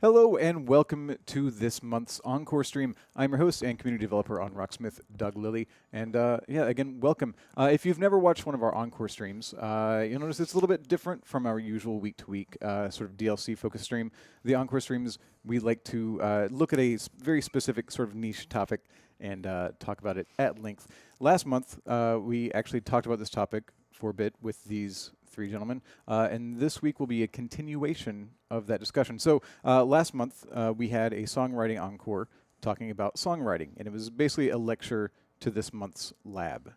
Hello and welcome to this month's Encore stream. I'm your host and community developer on Rocksmith, Doug Lilly. And again, welcome. If you've never watched one of our Encore streams, you'll notice it's a little bit different from our usual week-to-week sort of DLC-focused stream. The Encore streams, we like to look at a very specific sort of niche topic and talk about it at length. Last month, we actually talked about this topic for a bit with these three gentlemen, and this week will be a continuation of that discussion. So last month we had a Songwriting Encore talking about songwriting, and it was basically a lecture to this month's lab,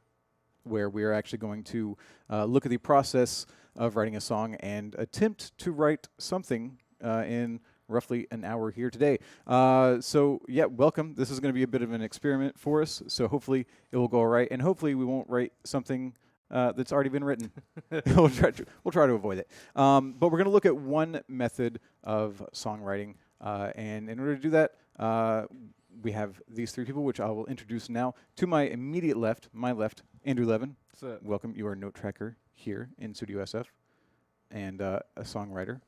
where we are actually going to look at the process of writing a song and attempt to write something in roughly an hour here today. So yeah, welcome. This is going to be a bit of an experiment for us, so hopefully it will go all right, and hopefully we won't write something that's already been written. we'll try to avoid it. But we're going to look at one method of songwriting, and in order to do that, we have these three people, which I will introduce now. To my immediate left, Andrew Levin. Welcome. You are a Notetracker here in Studio SF, and a songwriter.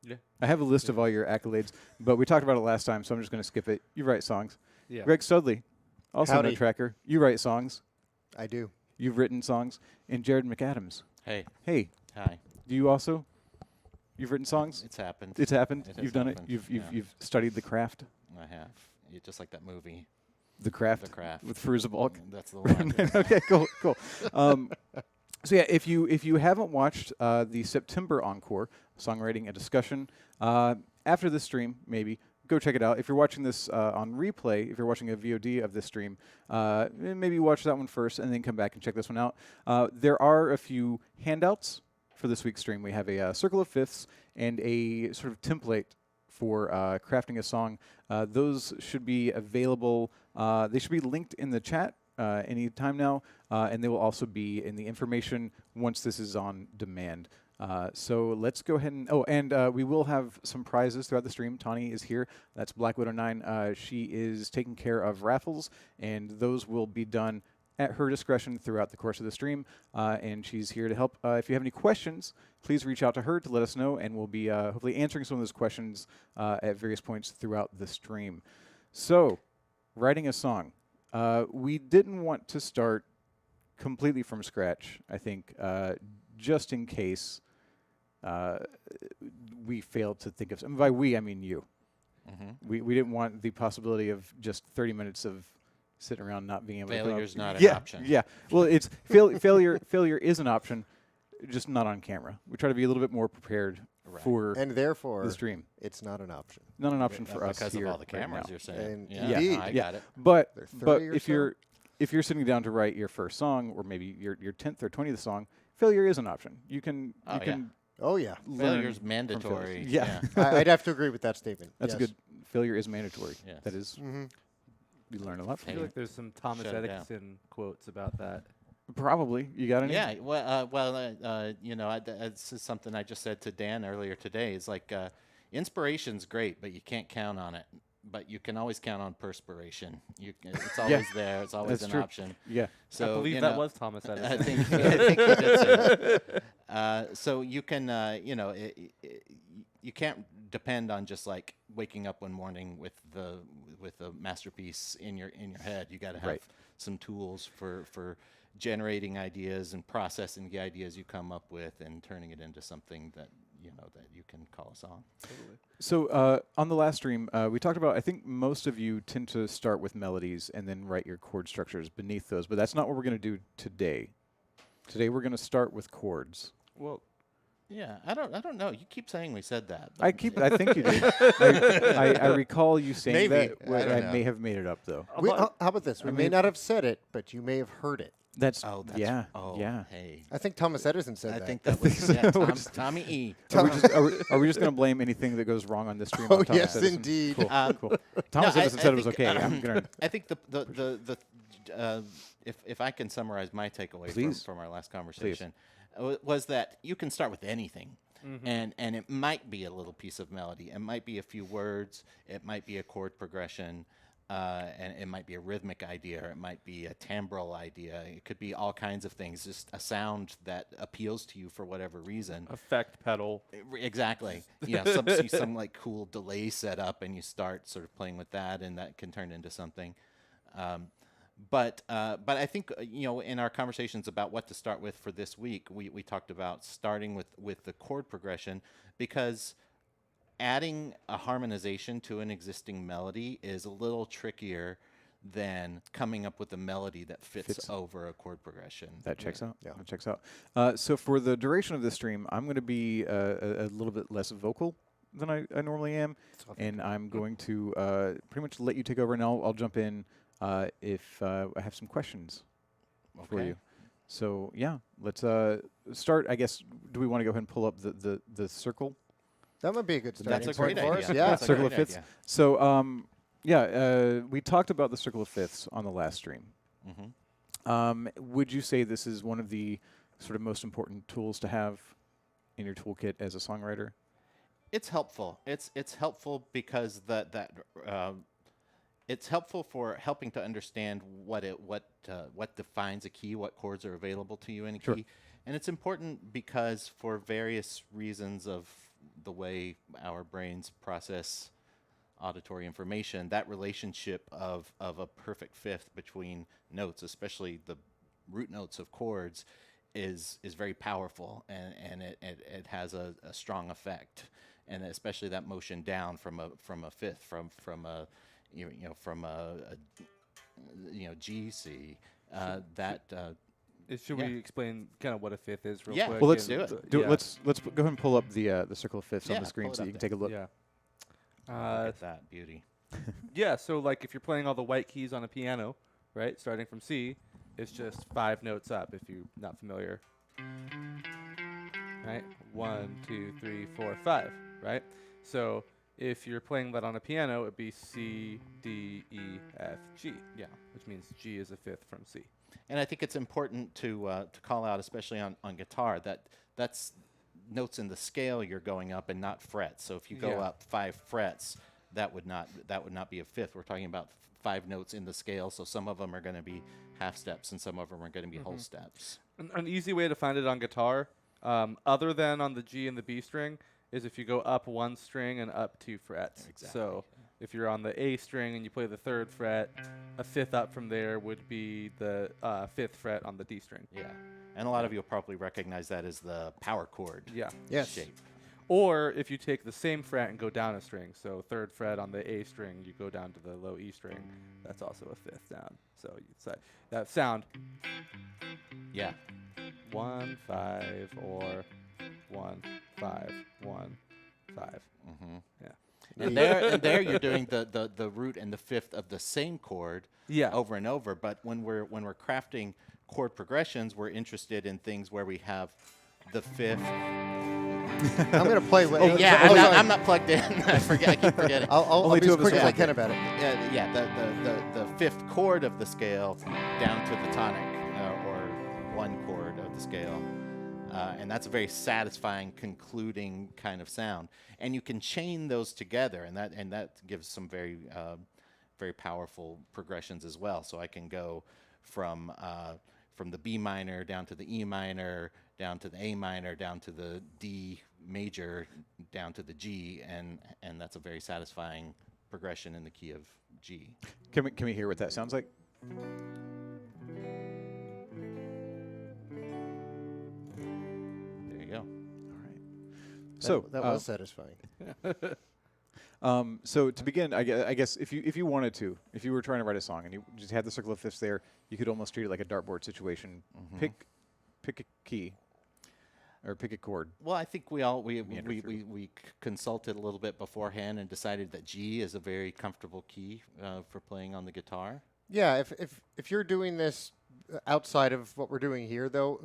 Yeah. I have a list of all your accolades, but we talked about it last time, so I'm just going to skip it. You write songs. Yeah. Greg Studley, also Howdy. Notetracker. You write songs. I do. You've written songs. And Jared McAdams. Hey. Hey. Hi. Do you also? You've written songs? It's happened. It's happened? It has You've done happened, it? yeah. You've studied the craft? I have. Just like that movie. The Craft? The Craft. With Firuza Balk? That's the one. Okay, cool. So yeah, if you haven't watched the September Encore, Songwriting a Discussion, after this stream, maybe, go check it out. If you're watching this on replay, if you're watching a VOD of this stream, maybe watch that one first and then come back and check this one out. There are a few handouts for this week's stream. We have a circle of fifths and a sort of template for crafting a song. Those should be available. They should be linked in the chat any time now, and they will also be in the information once this is on demand. So let's go ahead and, we will have some prizes throughout the stream. Tawny is here. That's Black Widow 9. She is taking care of raffles, and those will be done at her discretion throughout the course of the stream. And she's here to help. If you have any questions, please reach out to her to let us know, and we'll be hopefully answering some of those questions at various points throughout the stream. So, writing a song. We didn't want to start completely from scratch, I think, just in case we failed to think of something. By we, I mean you. Mm-hmm. We didn't want the possibility of just 30 minutes of sitting around not being able to come up. Failure's not an option. Yeah. Well, it's failure is an option, just not on camera. We try to be a little bit more prepared for And therefore, the stream. it's not an option. Not an option for us Because here of all the right cameras now. you're saying. And Yeah, indeed. I Yeah. got it. But There are 30 but or if you're sitting down to write your first song, or maybe your 10th or 20th song, failure is an option. You can Oh, yeah. learn Failure's from mandatory. failures. Yeah. I'd have to agree with that statement. That's yes. good. Failure is mandatory. Yes. That is. Mm-hmm. You learn a lot I from feel it. like there's some Thomas Shut it down. Edison quotes about that. Probably. You got any? Yeah. This is something I just said to Dan earlier today. Is like inspiration's great, but you can't count on it. But you can always count on perspiration. It's always there. It's always That's an true. option. Yeah. So I believe you that know, was Thomas Edison. I think he did say that. So you can, you can't depend on just like waking up one morning with a masterpiece in your head. You got to have Right. some tools for generating ideas and processing the ideas you come up with and turning it into something that you can call a song. Totally. So on the last stream, we talked about, I think most of you tend to start with melodies and then write your chord structures beneath those, but that's not what we're going to do today. Today we're going to start with chords. Well, Yeah, I don't know. You keep saying we said that. I think you did. I recall you saying Maybe. that. Well, I don't I know. may have made it up though. How about this? We I may mean- not have said it, but you may have heard it. That's yeah. yeah. I think Thomas Edison said I that. think that was Tommy E. Are we just going to blame anything that goes wrong on this stream? Oh, on Thomas yes, Edison? indeed. Cool. Cool. No, Thomas Edison I said it was think, okay. I'm gonna. I think if I can summarize my takeaway Please. from our last conversation, was that you can start with anything. And it might be a little piece of melody. It might be a few words. It might be a chord progression. and it might be a rhythmic idea, or it might be a timbral idea. It could be all kinds of things, just a sound that appeals to you for whatever reason. Effect pedal. Exactly. Yeah, some like cool delay setup, and you start sort of playing with that, and that can turn into something. But I think in our conversations about what to start with for this week, we talked about starting with the chord progression, because adding a harmonization to an existing melody is a little trickier than coming up with a melody that fits over a chord progression. That checks out. Yeah. That checks out. So for the duration of this stream, I'm going to be a little bit less vocal than I normally am, and I'm going to pretty much let you take over, and I'll jump in if I have some questions for you. So yeah, let's start. I guess, do we want to go ahead and pull up the circle? That might be a good starting That's a point great for idea. us. Yeah. That's a Circle of great fifths. idea. So we talked about the circle of fifths on the last stream. Would you say this is one of the sort of most important tools to have in your toolkit as a songwriter? It's helpful. It's helpful because it's helpful for helping to understand what defines a key, what chords are available to you in a key, and it's important because for various reasons of the way our brains process auditory information, that relationship of a perfect fifth between notes, especially the root notes of chords, is very powerful, and it has a strong effect, and especially that motion down from a fifth, from a G C, that. Should we explain kind of what a fifth is real Yeah. quick? Well, let's do it. Do Yeah. let's go ahead and pull up the circle of fifths on Yeah, the screen pull it so up you can there. take a look. Yeah. Look at that beauty. Yeah, so like if you're playing all the white keys on a piano, right, starting from C, it's just 5 notes up if you're not familiar. Right? 1, 2, 3, 4, 5, right? So if you're playing that on a piano, it'd be C, D, E, F, G. Yeah, which means G is a fifth from C. And I think it's important to call out, especially on guitar, that's notes in the scale you're going up and not frets. So if you go up 5 frets, that would not be a fifth. We're talking about 5 notes in the scale. So some of them are going to be half steps, and some of them are going to be whole steps. An easy way to find it on guitar, other than on the G and the B string, is if you go up 1 string and up 2 frets. Exactly. So if you're on the A string and you play the 3rd fret, a fifth up from there would be the 5th fret on the D string. Yeah. And a lot of you will probably recognize that as the power chord Yeah. Yes. shape. Or if you take the same fret and go down a string, so 3rd fret on the A string, you go down to the low E string, that's also a fifth down. So you'd say that sound Yeah. 1, 5, or 1, 5, 1, 5. Yeah. And there you're doing the root and the fifth of the same chord Yeah. over and over. But when we're crafting chord progressions, we're interested in things where we have the fifth. I'm going to play with I'm not plugged in. I keep forgetting. I'll be two as of us quick are as I like can that. about it. The fifth chord of the scale down to the tonic, or 1 chord of the scale. And that's a very satisfying concluding kind of sound. And you can chain those together, and that gives some very very powerful progressions as well. So I can go from the B minor down to the E minor, down to the A minor, down to the D major, down to the G, and that's a very satisfying progression in the key of G. Can we hear what that sounds like? There you go. All right. So that was satisfying. So to begin, I guess if you wanted to, if you were trying to write a song and you just had the circle of fifths there, you could almost treat it like a dartboard situation. Pick a key or pick a chord. Well, I think we consulted a little bit beforehand and decided that G is a very comfortable key for playing on the guitar. Yeah, if you're doing this outside of what we're doing here, though,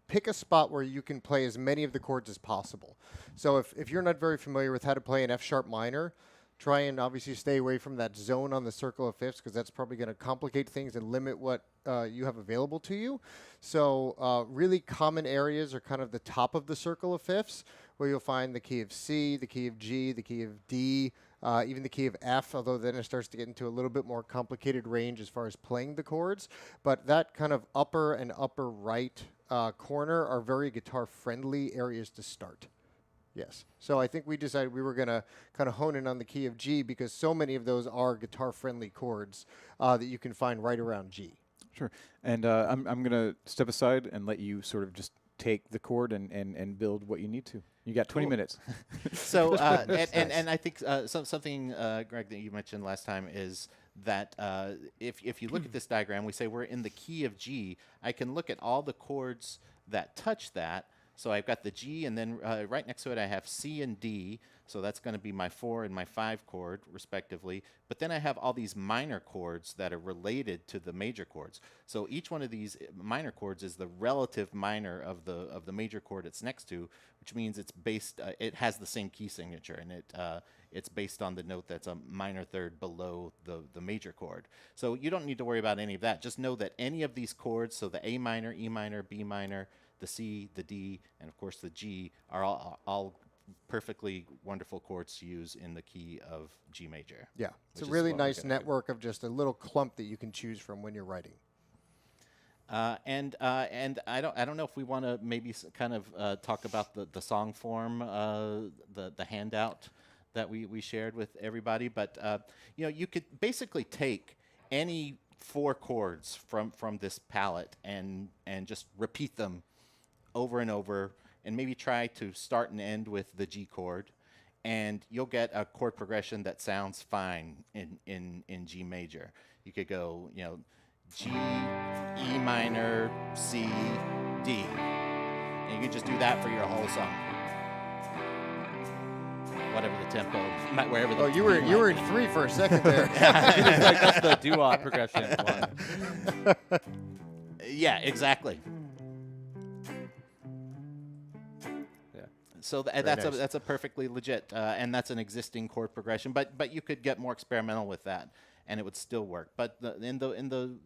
pick a spot where you can play as many of the chords as possible. So if you're not very familiar with how to play an F sharp minor, try and obviously stay away from that zone on the circle of fifths, because that's probably going to complicate things and limit what you have available to you. So really common areas are kind of the top of the circle of fifths, where you'll find the key of C, the key of G, the key of D, even the key of F, although then it starts to get into a little bit more complicated range as far as playing the chords. But that kind of upper and upper right corner are very guitar-friendly areas to start. Yes. So I think we decided we were going to kind of hone in on the key of G because so many of those are guitar-friendly chords that you can find right around G. Sure. And I'm going to step aside and let you sort of just take the chord and build what you need to. You got 20 minutes. So, and I think something, Greg, that you mentioned last time is that if you look at this diagram, we say we're in the key of G. I can look at all the chords that touch that. So I've got the G, and then right next to it I have C and D. So that's going to be my 4 and my 5 chord, respectively. But then I have all these minor chords that are related to the major chords. So each one of these minor chords is the relative minor of the major chord it's next to, which means it's based. It has the same key signature, and it's based on the note that's a minor third below the major chord. So you don't need to worry about any of that. Just know that any of these chords, so the A minor, E minor, B minor, the C, the D, and of course the G, are all perfectly wonderful chords to use in the key of G major. Yeah, it's a really nice network of just a little clump that you can choose from when you're writing. And I don't know if we want to maybe kind of talk about the song form, the handout that we shared with everybody, but you could basically take any 4 chords from this palette and just repeat them over and over, and maybe try to start and end with the G chord, and you'll get a chord progression that sounds fine in G major. You could go, G, E minor, C, D, and you can just do that for your whole song. Whatever the tempo, wherever the. Oh, you were in 3 for a second there. That's the doo-wop progression one. Yeah, exactly. So that's a perfectly legit, and that's an existing chord progression. But you could get more experimental with that, and it would still work. But in the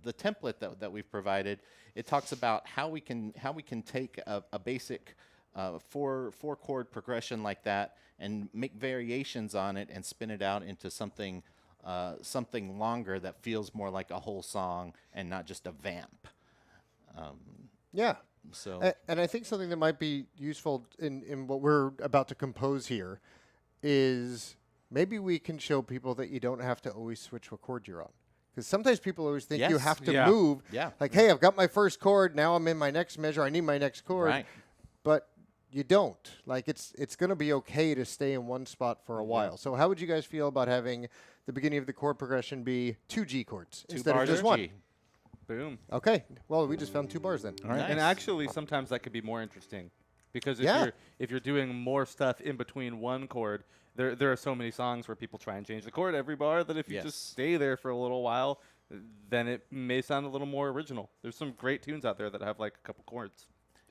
template that we've provided, it talks about how we can take a basic 4 chord progression like that and make variations on it and spin it out into something longer that feels more like a whole song and not just a vamp. Yeah. So and I think something that might be useful in what we're about to compose here is maybe we can show people that you don't have to always switch what chord you're on. Because sometimes people always think you have to move. Yeah. Like, hey, I've got my first chord. Now I'm in my next measure. I need my next chord. Right. But you don't. Like, it's going to be okay to stay in one spot for a while. So how would you guys feel about having the beginning of the chord progression be 2 G chords 2 instead bars of just of 1? G. Boom. Okay. Well, we just found 2 bars then. All right. Nice. And actually, sometimes that could be more interesting, because if you're doing more stuff in between one chord, there are so many songs where people try and change the chord every bar that if you just stay there for a little while, then it may sound a little more original. There's some great tunes out there that have like a couple chords.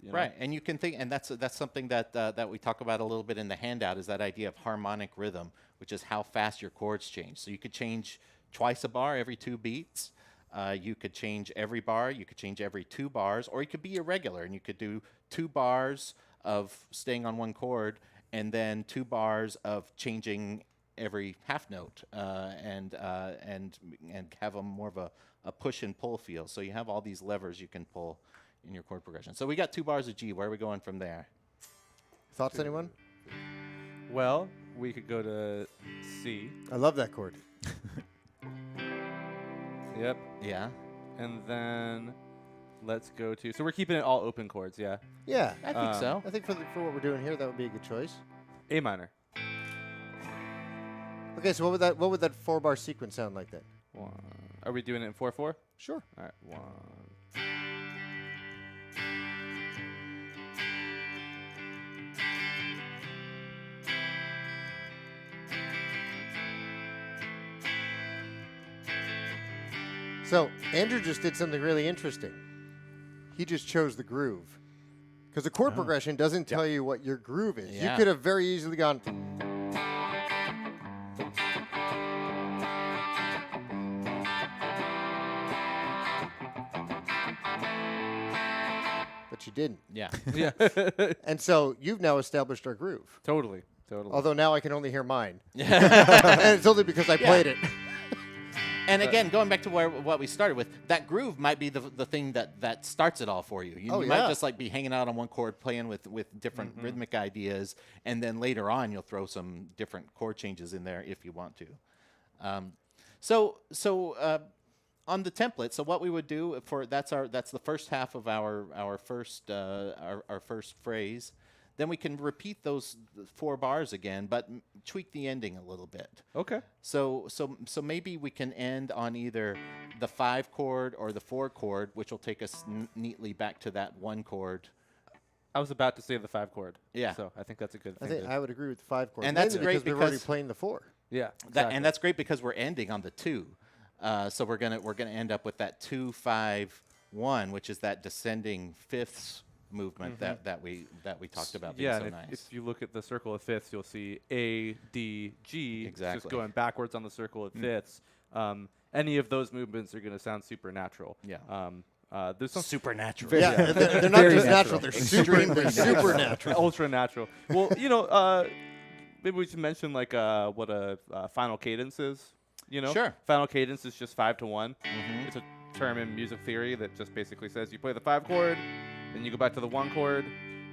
Right, and you can think, and that's something that we talk about a little bit in the handout, is that idea of harmonic rhythm, which is how fast your chords change. So you could change twice a bar every 2 beats. You could change every bar. You could change every 2 bars, or you could be irregular, and you could do 2 bars of staying on one chord, and then 2 bars of changing every half note, and have a more of a push and pull feel. So you have all these levers you can pull in your chord progression. So we got 2 bars of G. Where are we going from there? Thoughts, anyone? Well, we could go to C. I love that chord. Yep. Yeah. And then let's go to. So we're keeping it all open chords, yeah. Yeah. I think so. I think for what we're doing here, that would be a good choice. A minor. Okay, so what would that 4-bar sequence sound like then? 1. Are we doing it in 4/4? Sure. All right. 1. So Andrew just did something really interesting. He just chose the groove. Because the chord progression doesn't tell you what your groove is. Yeah. You could have very easily gone. But you didn't. Yeah. Yeah. And so you've now established our groove. Totally. Totally. Although now I can only hear mine. And it's only because I played it. And again, going back to what we started with, that groove might be the thing that starts it all for you. You might just like be hanging out on one chord, playing with different rhythmic ideas, and then later on you'll throw some different chord changes in there if you want to. So on the template, so what we would do that's the first half of our first phrase. Then we can repeat those 4 bars again, but tweak the ending a little bit. Okay. So maybe we can end on either the 5 chord or the 4 chord, which will take us neatly back to that 1 chord. I was about to say the 5 chord. Yeah. So I think that's a good I thing. think I would agree with the 5 chord. And that's great because we're already because playing the 4. Yeah. And that's great because we're ending on the 2. So we're gonna end up with that 2-5-1, which is that descending fifths movement that we talked about. Yeah, being so and nice. if you look at the circle of fifths, you'll see A, D, G. Exactly. Just going backwards on the circle of fifths. Any of those movements are going to sound supernatural. Yeah. There's some supernatural. They're not Very just natural. natural. They're supernatural. ultra natural. Well, maybe we should mention like what a final cadence is. Sure. Final cadence is just 5 to 1. It's a term in music theory that just basically says you play the 5 chord, then you go back to the 1 chord.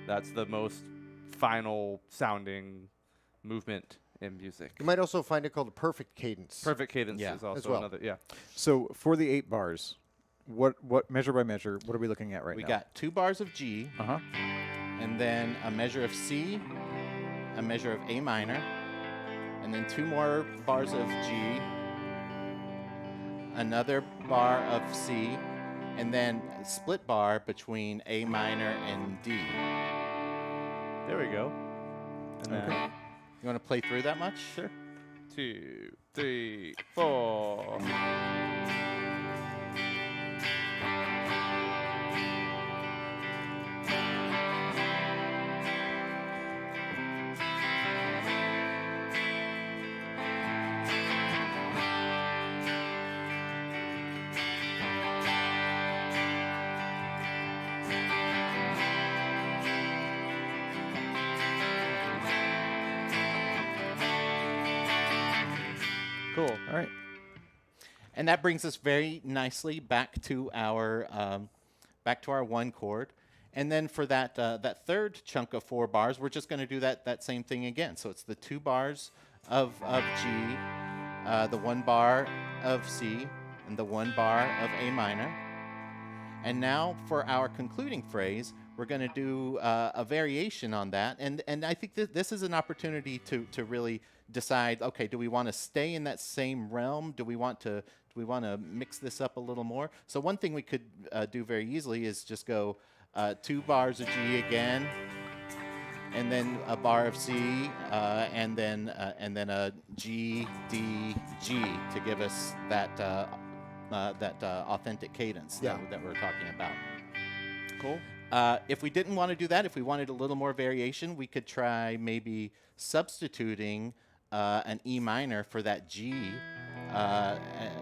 That's the most final sounding movement in music. You might also find it called a perfect cadence. Perfect cadence Yeah. is also As well. another. Yeah. So for the 8 bars, what measure by measure, what are we looking at right We now? got 2 bars of G, and then a measure of C, a measure of A minor, and then 2 more bars of G, another bar of C, and then a split bar between A minor and D. There we go. And then You want to play through that much? sure. 2, 3, 4. Cool. All right. And that brings us very nicely back to our 1 chord. And then for that third chunk of 4 bars, we're just going to do that same thing again. So it's the 2 bars of G, the 1 bar of C, and the 1 bar of A minor. And now for our concluding phrase, we're going to do a variation on that. And I think that this is an opportunity to really decide, okay, do we want to stay in that same realm? Do we want to mix this up a little more? So one thing we could do very easily is just go 2 bars of G again, and then a bar of C, and then a G, D, G to give us that authentic cadence that we're talking about. Cool. If we didn't want to do that, if we wanted a little more variation, we could try maybe substituting an E minor for that G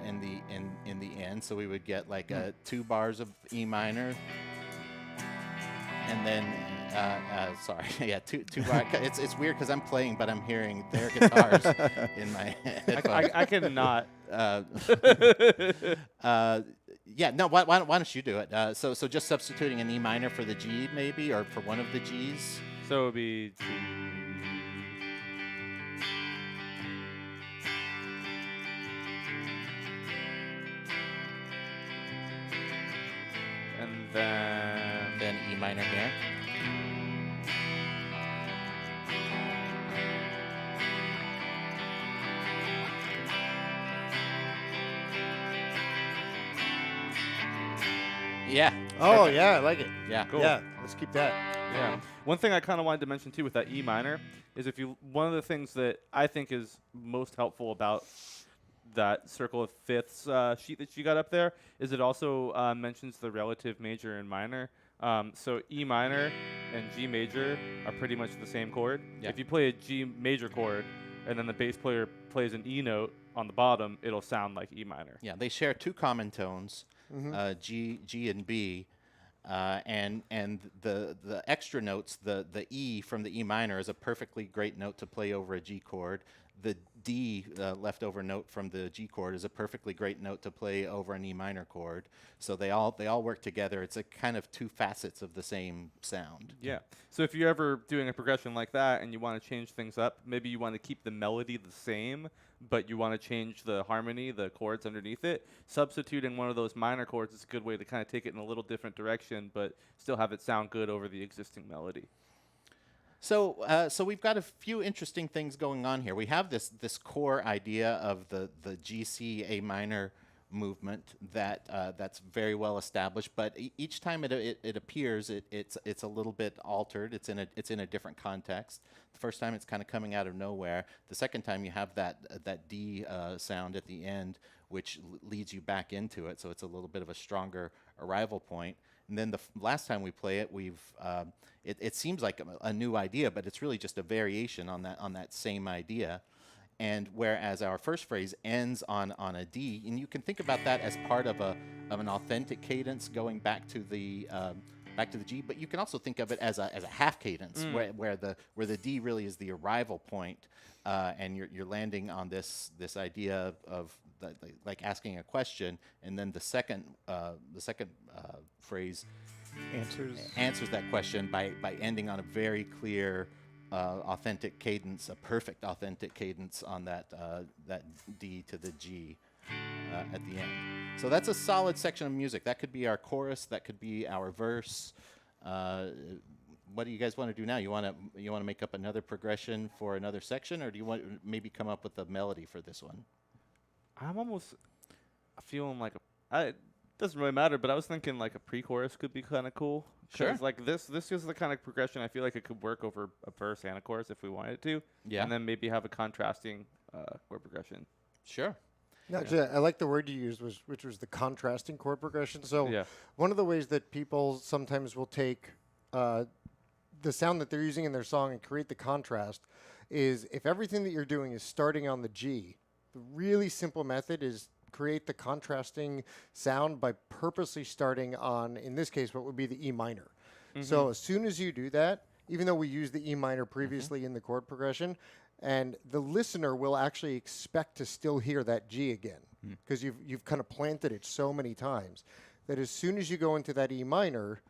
in the end. So we would get like 2 bars of E minor, and then sorry, yeah, two bars. It's weird because I'm playing, but I'm hearing their guitars in my headphones. I cannot. Yeah, no. Why don't you do it? So just substituting an E minor for the G, maybe, or for one of the Gs. So it would be G. And then E minor here. Yeah. Oh, yeah, I like it. Yeah. Cool. Yeah, let's keep that. Yeah. One thing I kind of wanted to mention too with that E minor is one of the things that I think is most helpful about that circle of fifths sheet that you got up there is it also mentions the relative major and minor. So E minor and G major are pretty much the same chord. Yeah. If you play a G major chord and then the bass player plays an E note on the bottom, it'll sound like E minor. Yeah, they share 2 common tones, G and B, and the extra notes, the E from the E minor is a perfectly great note to play over a G chord. The D leftover note from the G chord is a perfectly great note to play over an E minor chord. So they all work together. It's a kind of two facets of the same sound. Yeah. So if you're ever doing a progression like that and you want to change things up, maybe you want to keep the melody the same, but you want to change the harmony, the chords underneath it, substituting one of those minor chords is a good way to kind of take it in a little different direction, but still have it sound good over the existing melody. So, so we've got a few interesting things going on here. We have this core idea of the G C A minor movement that's very well established, but each time it appears, it's a little bit altered. It's in a different context. The first time it's kind of coming out of nowhere. The second time you have that D sound at the end, which leads you back into it. So it's a little bit of a stronger arrival point. And then the last time we play it, it seems like a new idea, but it's really just a variation on that same idea. And whereas our first phrase ends on a D, and you can think about that as part of an authentic cadence going back to the G, but you can also think of it as a half cadence where the D really is the arrival point, and you're landing on this idea of like asking a question, and then the second phrase answers that question by ending on a very clear authentic cadence, a perfect authentic cadence on that D to the G at the end. So that's a solid section of music. That could be our chorus. That could be our verse. What do you guys want to do now? You want to make up another progression for another section, or do you want to maybe come up with a melody for this one? I'm almost feeling like it doesn't really matter, but I was thinking like a pre-chorus could be kind of cool. Sure. Like this is the kind of progression I feel like it could work over a verse and a chorus if we wanted to. Yeah. And then maybe have a contrasting chord progression. Sure. No, actually, I like the word you used, which was the contrasting chord progression. So Yeah. one of the ways that people sometimes will take the sound that they're using in their song and create the contrast is if everything that you're doing is starting on the G, the really simple method is create the contrasting sound by purposely starting on, in this case, what would be the E minor. So as soon as you do that, even though we used the E minor previously in the chord progression, and the listener will actually expect to still hear that G again because you've kind of planted it so many times that as soon as you go into that E minor,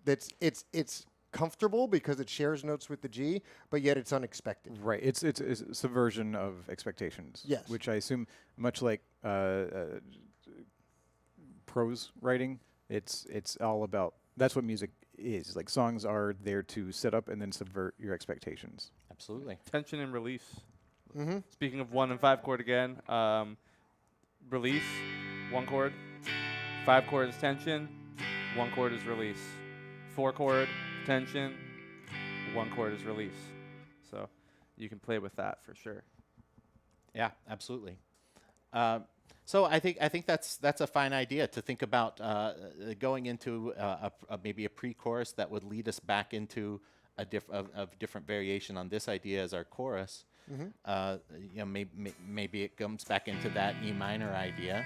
it's comfortable because it shares notes with the G, but yet it's unexpected. Right. It's a subversion of expectations. Yes. Which I assume, much like prose writing, it's all about. That's what music is. Like songs are there to set up and then subvert your expectations. Absolutely. Tension and release. Speaking of 1 and 5 chord again, release, 1 chord, 5 chord is tension, 1 chord is release, 4 chord tension, 1 chord is release. So you can play with that for sure. Yeah, absolutely. So I think that's a fine idea to think about going into maybe a pre-chorus that would lead us back into a different variation on this idea as our chorus. Maybe it comes back into that E minor idea.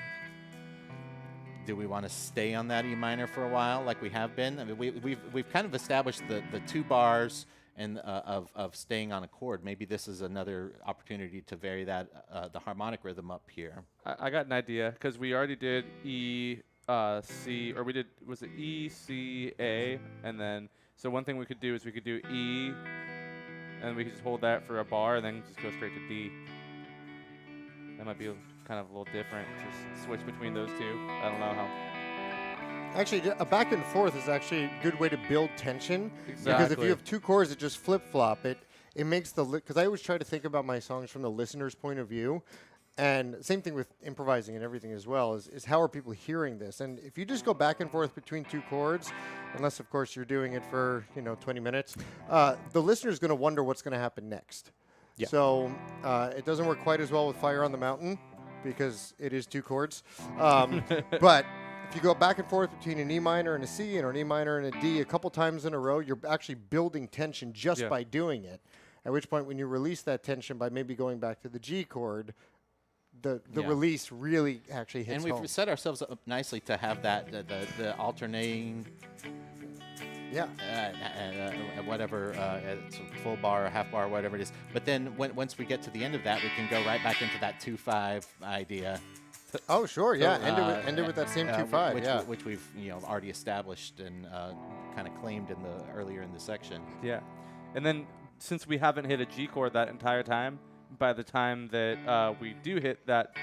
Do we want to stay on that E minor for a while, like we have been? I mean, we've kind of established the 2 bars and of staying on a chord. Maybe this is another opportunity to vary that the harmonic rhythm up here. I got an idea because we already did E, C, or was it E, C, A, and then so one thing we could do is we could do E, and we could just hold that for a bar, and then just go straight to D. That might be kind of a little different. Just switch between those two. I don't know how. Actually, a back and forth is actually a good way to build tension. Because if Exactly. you have 2 chords that just flip-flop, it makes because I always try to think about my songs from the listener's point of view. And same thing with improvising and everything as well, is how are people hearing this? And if you just go back and forth between 2 chords, unless, of course, you're doing it for 20 minutes, the listener's going to wonder what's going to happen next. Yeah. So it doesn't work quite as well with Fire on the Mountain because it is 2 chords. But if you go back and forth between an E minor and a C and an E minor and a D a couple times in a row, you're actually building tension just by doing it. At which point, when you release that tension by maybe going back to the G chord, the Yeah. release really actually hits And home. we've set ourselves up nicely to have that the alternating Yeah. whatever it's a full bar or half bar, whatever it is. But then once we get to the end of that, we can go right back into that 2/5 idea. Oh, sure. Yeah. So, End it with that same 2/5. which, Yeah. which we've already established and kind of claimed in the earlier in the section. Yeah. And then since we haven't hit a G chord that entire time, by the time that we do hit that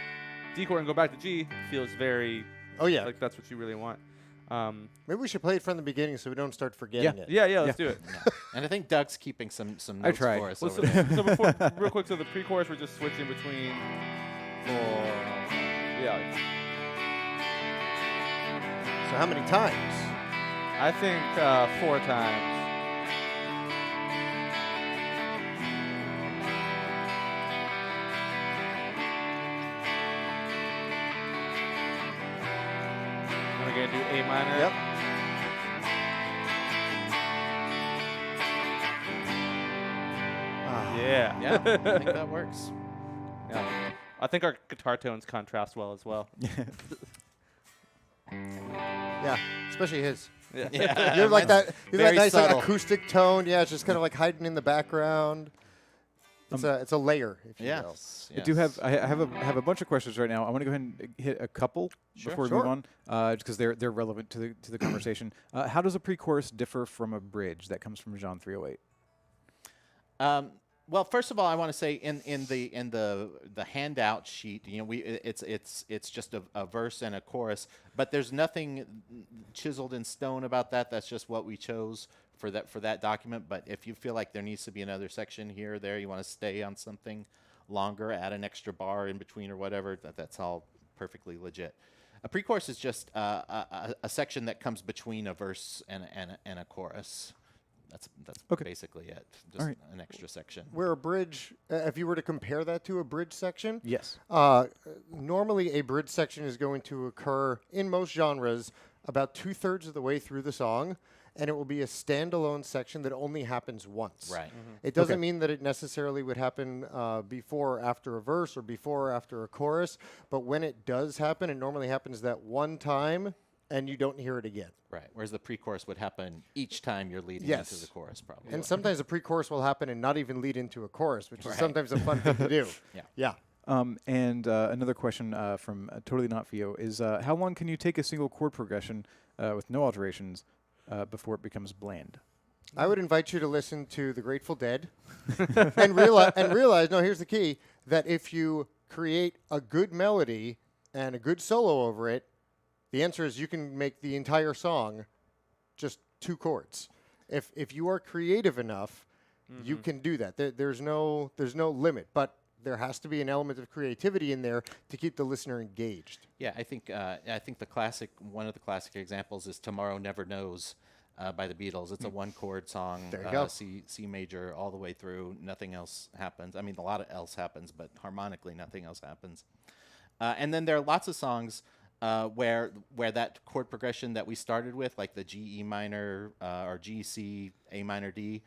D chord and go back to G, feels very Oh, yeah. like that's what you really want. Maybe we should play it from the beginning so we don't start forgetting it. Yeah, let's do it. Yeah. And I think Doug's keeping some notes tried. for us. Well, over so, there. so before, real quick, so the pre-chorus, we're just switching between So how many times? I think 4 times. We're going to do A minor. Yep. Ah. Yeah. Yeah, I think that works. Yeah. I think our guitar tones contrast well as well. Yeah. Especially his. Yeah. Yeah, You have like that. You have that very nice like subtle. acoustic tone. Yeah, it's just kind of like hiding in the background. It's a layer, if you will. Yes. I do have I have a bunch of questions right now. I want to go ahead and hit a couple before we Sure. move on, just because they're relevant to the conversation. How does a pre-chorus differ from a bridge? That comes from John 308. Well, first of all, I want to say in the handout sheet, it's just a verse and a chorus, but there's nothing chiseled in stone about that. That's just what we chose for that document. But if you feel like there needs to be another section here or there, you want to stay on something longer, add an extra bar in between or whatever, that's all perfectly legit. A pre-chorus is just a section that comes between a verse and a chorus. That's Okay. basically it. Just All right. an extra section. Where a bridge, if you were to compare that to a bridge section, Yes. normally a bridge section is going to occur in most genres about 2/3 of the way through the song, and it will be a standalone section that only happens once. Right. It doesn't Okay. mean that it necessarily would happen before or after a verse or before or after a chorus, but when it does happen, it normally happens that one time, and you don't hear it again. Right. Whereas the pre-chorus would happen each time you're leading Yes. into the chorus, probably. And sometimes a pre-chorus will happen and not even lead into a chorus, which is Right. sometimes a fun thing to do. Yeah. Yeah. And another question from Totally Not Fio is how long can you take a single chord progression with no alterations before it becomes bland? I would invite you to listen to The Grateful Dead and realize, no, here's the key, that if you create a good melody and a good solo over it, the answer is you can make the entire song just 2 chords. If you are creative enough, you can do that. There's no limit, but there has to be an element of creativity in there to keep the listener engaged. Yeah, I think one of the classic examples is "Tomorrow Never Knows" by the Beatles. It's a 1-chord song, There you go. C major all the way through. Nothing else happens. I mean, a lot else happens, but harmonically, nothing else happens. And then there are lots of songs where that chord progression that we started with, like the G, E minor, or G, C, A minor, D,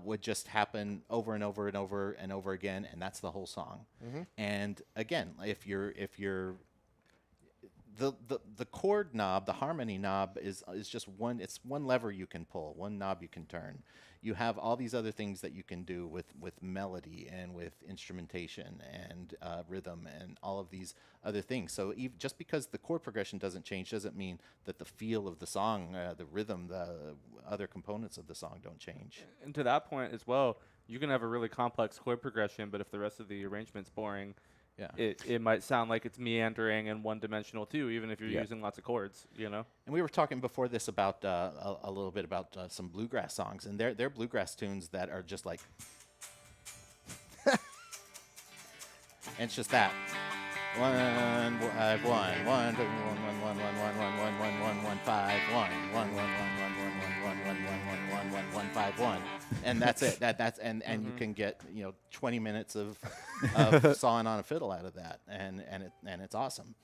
would just happen over and over and over and over again, and that's the whole song. And again, if you're the chord knob, the harmony knob is just one. It's one lever you can pull, one knob you can turn. You have all these other things that you can do with melody and with instrumentation and rhythm and all of these other things. So just because the chord progression doesn't change doesn't mean that the feel of the song, the rhythm, the other components of the song don't change. And to that point as well, you can have a really complex chord progression, but if the rest of the arrangement's boring, Yeah. it might sound like it's meandering and one-dimensional too, even if you're using lots of chords, you know? And we were talking before this about a little bit about some bluegrass songs, and they're bluegrass tunes that are just like, and it's just that. 1 5 1 1 2 1 1 1 1 1 1 1 1 1 5 1 1 1 1 1 1 1 1 1 1 5 1, and that's it. That's and you can get 20 minutes of sawing on a fiddle out of that, and it's awesome.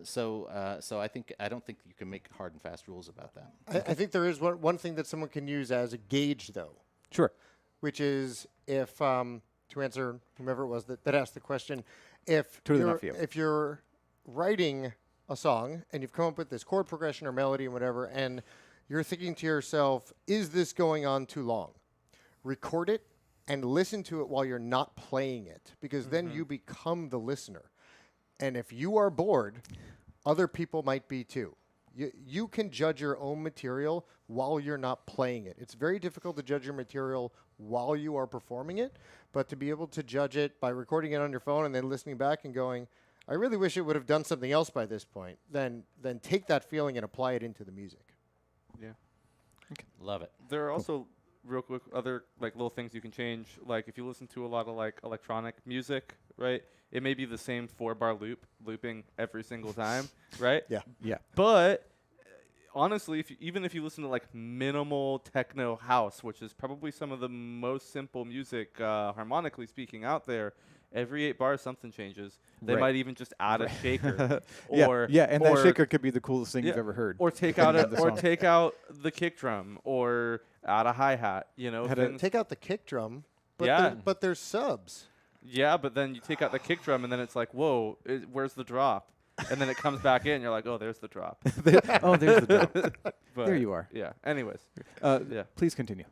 So I don't think you can make hard and fast rules about that. I think there is one thing that someone can use as a gauge, though, Sure. which is if, to answer whomever it was that asked the question, If Totally you're, not for you. if you're writing a song and you've come up with this chord progression or melody and whatever, and you're thinking to yourself, is this going on too long? Record it and listen to it while you're not playing it, because then you become the listener. And if you are bored, other people might be too. You can judge your own material while you're not playing it. It's very difficult to judge your material while you are performing it, but to be able to judge it by recording it on your phone and then listening back and going, I really wish it would have done something else by this point, then take that feeling and apply it into the music. Yeah. Love it. There are also, real quick, other like little things you can change. Like if you listen to a lot of like electronic music, right? It may be the same 4-bar looping every single time, right? Yeah. Yeah. But honestly, even if you listen to like minimal techno house, which is probably some of the most simple music, harmonically speaking, out there, every 8 bars something changes. They Right. might even just add a shaker, Yeah, or yeah, and that or- shaker could be the coolest thing you've yeah, ever heard. or take out of the or song. take out the kick drum, or add a hi hat. You know, Had a- things- Take out the kick drum, but Yeah. but there's subs. yeah, but then you take out the kick drum, and then it's like, whoa, where's the drop? And then it comes back in, and you're like, oh, there's the drop. Oh, there's the drop. But There you are. Yeah. Anyways. Yeah. Please continue.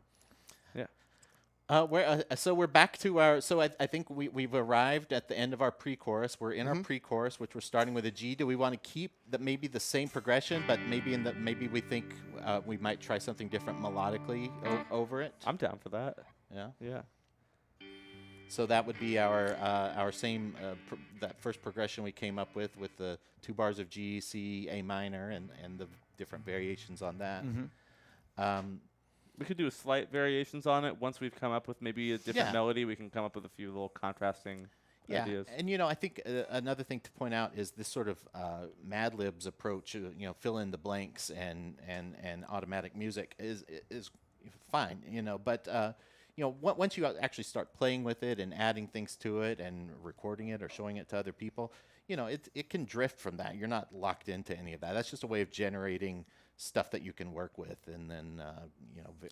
So we're back to our. So I think we've arrived at the end of our pre-chorus. We're in our pre-chorus, which we're starting with a G. Do we want to keep that maybe the same progression, but maybe we think we might try something different melodically over it? I'm down for that. Yeah. Yeah. So that would be our same that first progression we came up with the 2 bars of G, C, A minor, and the different variations on that. We could do slight variations on it. Once we've come up with maybe a different Yeah. melody, we can come up with a few little contrasting ideas. And I think another thing to point out is this sort of Mad Libs approach. Fill in the blanks and automatic music is fine. But once you actually start playing with it and adding things to it and recording it or showing it to other people, it can drift from that. You're not locked into any of that. That's just a way of generating stuff that you can work with, and then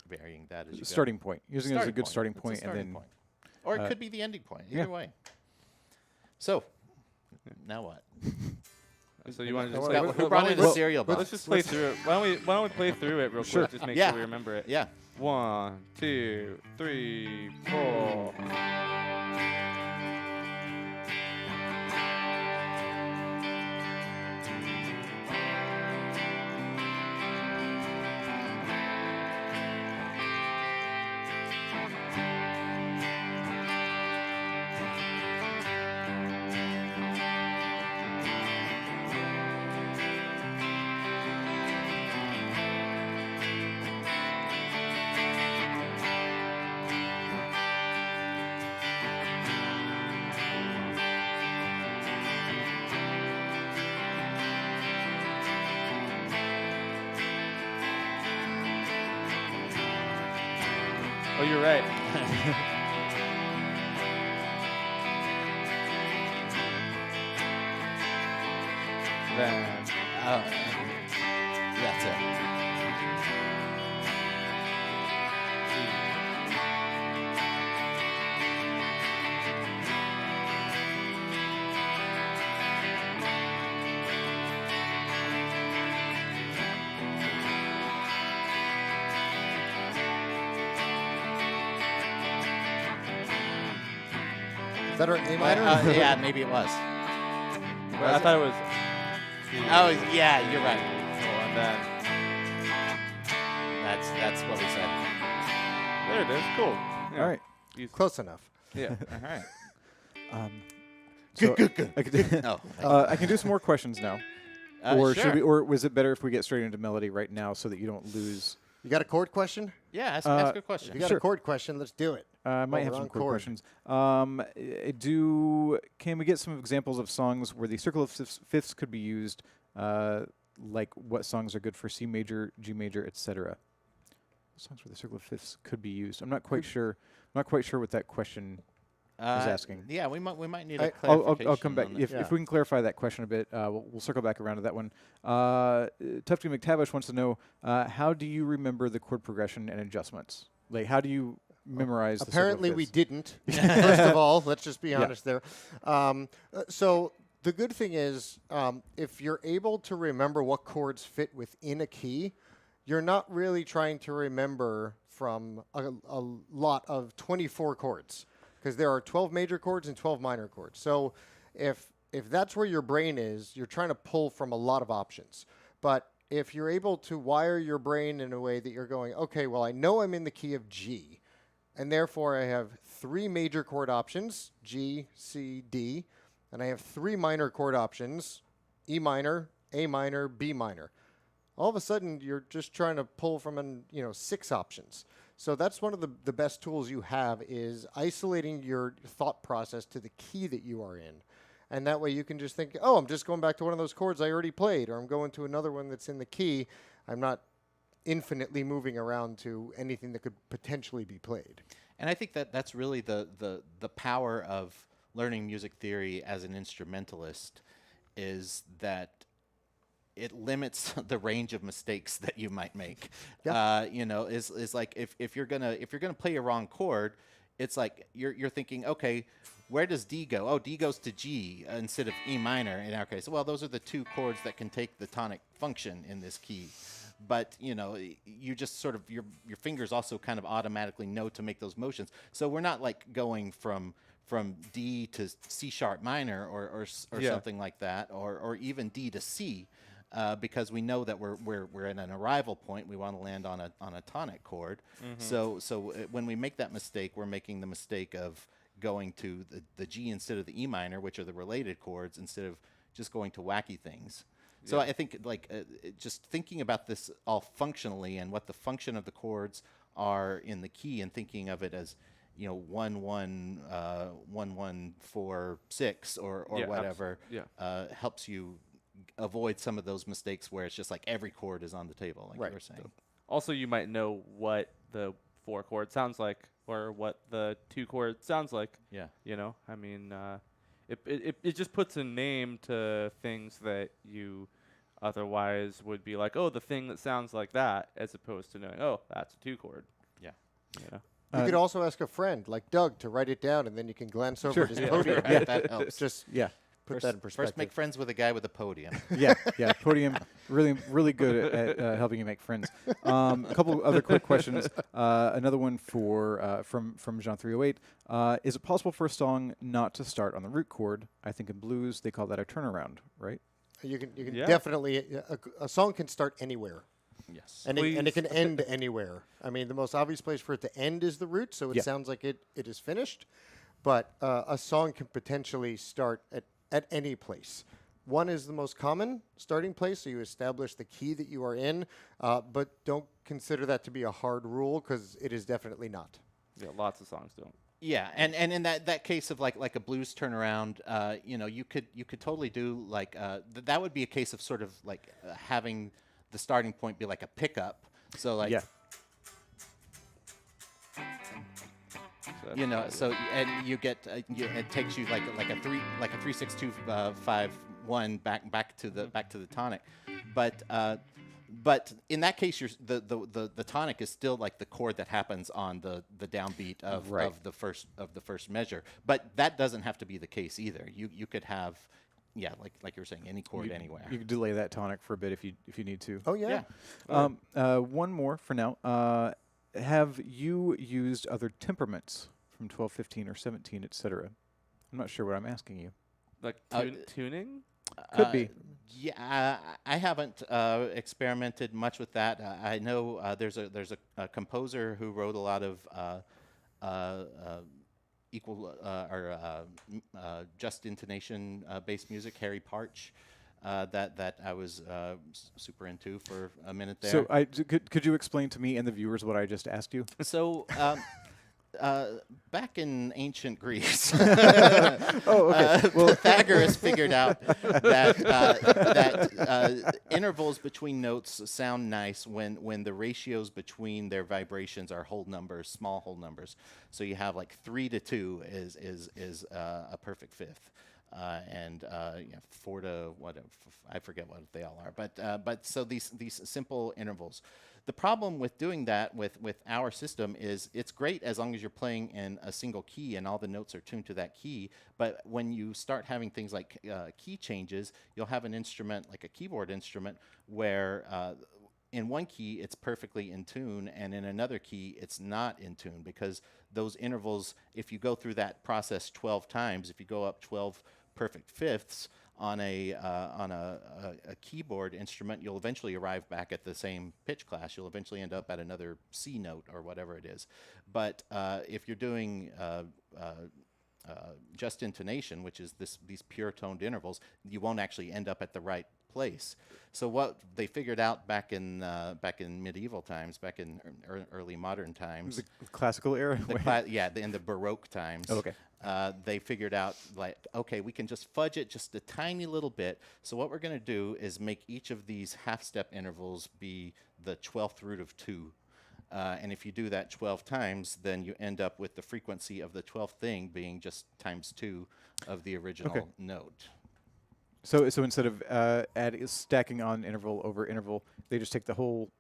varying that as you go. Starting point. Using it as a good starting It's a point, starting and then point. Or it could be the ending point. yeah. Either way. So, now what? So you want to Well, just well, Who brought in the cereal box? let's just play through it. Why don't we play through it real Sure. quick? Just make Yeah. sure we remember it. Yeah. 1, 2, 3, 4. Oh, you're right. Then That's it. Is that our A minor? Yeah, maybe it was. I thought it was. Oh, yeah, you're right. And then That's what we said. there it is. Cool. Yeah. all right. Easy. Close enough. Yeah. All right. So I could, Oh, I can do some more questions now, or sure. should we? Or was it better if we get straight into melody right now so that you don't lose? You got a chord question? Yeah, ask a question. If you got Sure. a chord question, let's do it. I might Well, have we're some on quick chord. questions. Can we get some examples of songs where the circle of fifths could be used? Like what songs are good for C major, G major, etc. Songs where the circle of fifths could be used. I'm not quite sure. I'm not quite sure what that question is asking. Yeah, we might need a I- clarification. I'll come back on that. if Yeah. we can clarify that question a bit. We'll circle back around to that one. Tufty McTavish wants to know how do you remember the chord progression and adjustments? Like how do you memorize. Apparently, the we fifths. didn't. First of all, let's just be honest there. So the good thing is, if you're able to remember what chords fit within a key, you're not really trying to remember from a lot of 24 chords, because there are 12 major chords and 12 minor chords. So if that's where your brain is, you're trying to pull from a lot of options. But if you're able to wire your brain in a way that you're going, okay, well, I know I'm in the key of G, and therefore I have 3 major chord options, G, C, D, and I have 3 minor chord options, E minor, A minor, B minor. All of a sudden, you're just trying to pull from 6 options. So that's one of the best tools you have, is isolating your thought process to the key that you are in. And that way you can just think, oh, I'm just going back to one of those chords I already played, or I'm going to another one that's in the key. I'm not infinitely moving around to anything that could potentially be played. And I think that's really the power of learning music theory as an instrumentalist, is that it limits the range of mistakes that you might make. Yeah. Is like if you're gonna play a wrong chord, it's like you're thinking, okay, where does D go? Oh, D goes to G instead of E minor in our case. Well, those are the 2 chords that can take the tonic function in this key. But you just sort of your fingers also kind of automatically know to make those motions. So we're not like going from D to C sharp minor or something like that, or even D to C. Because we know that we're at an arrival point, we want to land on a tonic chord. So when we make that mistake, we're making the mistake of going to the G instead of the E minor, which are the related chords, instead of just going to wacky things. So I think just thinking about this all functionally and what the function of the chords are in the key, and thinking of it as 1 1 1 1 4 6 or whatever, helps you avoid some of those mistakes where it's just like every chord is on the table, like you were saying. Also, you might know what the 4 chord sounds like, or what the 2 chord sounds like. Yeah. I mean, it just puts a name to things that you otherwise would be like, oh, the thing that sounds like that, as opposed to knowing, oh, that's a 2 chord. Yeah. You could also ask a friend like Doug to write it down, and then you can glance over at his podium. That helps. Just put that in perspective. First, make friends with a guy with a podium. Yeah. Podium, really good at helping you make friends. A couple other quick questions. Another one from Jean 308. Is it possible for a song not to start on the root chord? I think in blues they call that a turnaround, right? You can definitely a song can start anywhere. Yes. And it can end anywhere. I mean, the most obvious place for it to end is the root, so it sounds like it is finished. But a song can potentially start at any place. 1 is the most common starting place, so you establish the key that you are in, but don't consider that to be a hard rule, because it is definitely not. Yeah, lots of songs don't. Yeah, and in that case of like a blues turnaround, you could totally do like that would be a case of sort of like having the starting point be like a pickup. So like so and you get it takes you like a 3 6 2 5 1 back to the tonic, but in that case, the tonic is still like the chord that happens on the downbeat of the first measure. But that doesn't have to be the case either. You could have, like you were saying, any chord anywhere. You could delay that tonic for a bit if you need to. Oh yeah. One more for now. Have you used other temperaments from 12, 15, or 17, etc.? I'm not sure what I'm asking you. Like tuning? Could be. Yeah, I haven't experimented much with that. I know there's a composer who wrote a lot of equal or just intonation based music, Harry Parch, that I was super into for a minute there. So could you explain to me and the viewers what I just asked you? So. Back in ancient Greece, Pythagoras figured out that intervals between notes sound nice when the ratios between their vibrations are whole numbers, small whole numbers. So you have like 3 to 2 is a perfect fifth. and 4 to whatever, I forget what they all are, but so these simple intervals. The problem with doing that with our system is it's great as long as you're playing in a single key and all the notes are tuned to that key. But when you start having things like key changes, you'll have an instrument like a keyboard instrument where in one key it's perfectly in tune, and in another key it's not in tune, because those intervals, if you go through that process 12 times, if you go up 12 perfect fifths on a keyboard instrument, you'll eventually arrive back at the same pitch class. You'll eventually end up at another C note or whatever it is. But if you're doing just intonation, which is these pure toned intervals, you won't actually end up at the right place. So what they figured out back in medieval times, back in early modern times, The classical era? in the Baroque times. Oh, okay. They figured out, like, okay, we can just fudge it just a tiny little bit. So what we're going to do is make each of these half-step intervals be the 12th root of 2. And if you do that 12 times, then you end up with the frequency of the 12th thing being just times 2 of the original note. So instead of stacking on interval over interval, they just take the whole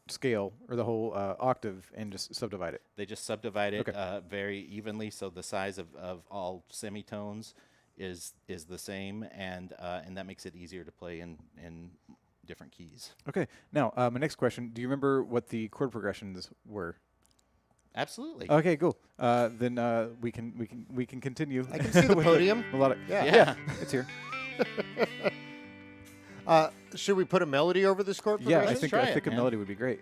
scale or the whole octave and just subdivide it. They just subdivide it very evenly, so the size of all semitones is the same, and that makes it easier to play in different keys. Okay. Now, my next question: do you remember what the chord progressions were? Absolutely. Okay, cool. Then we can continue. I can see the with podium. Melodic. Yeah. It's here. Should we put a melody over this chord Yeah, progression? I think a man. melody would be great.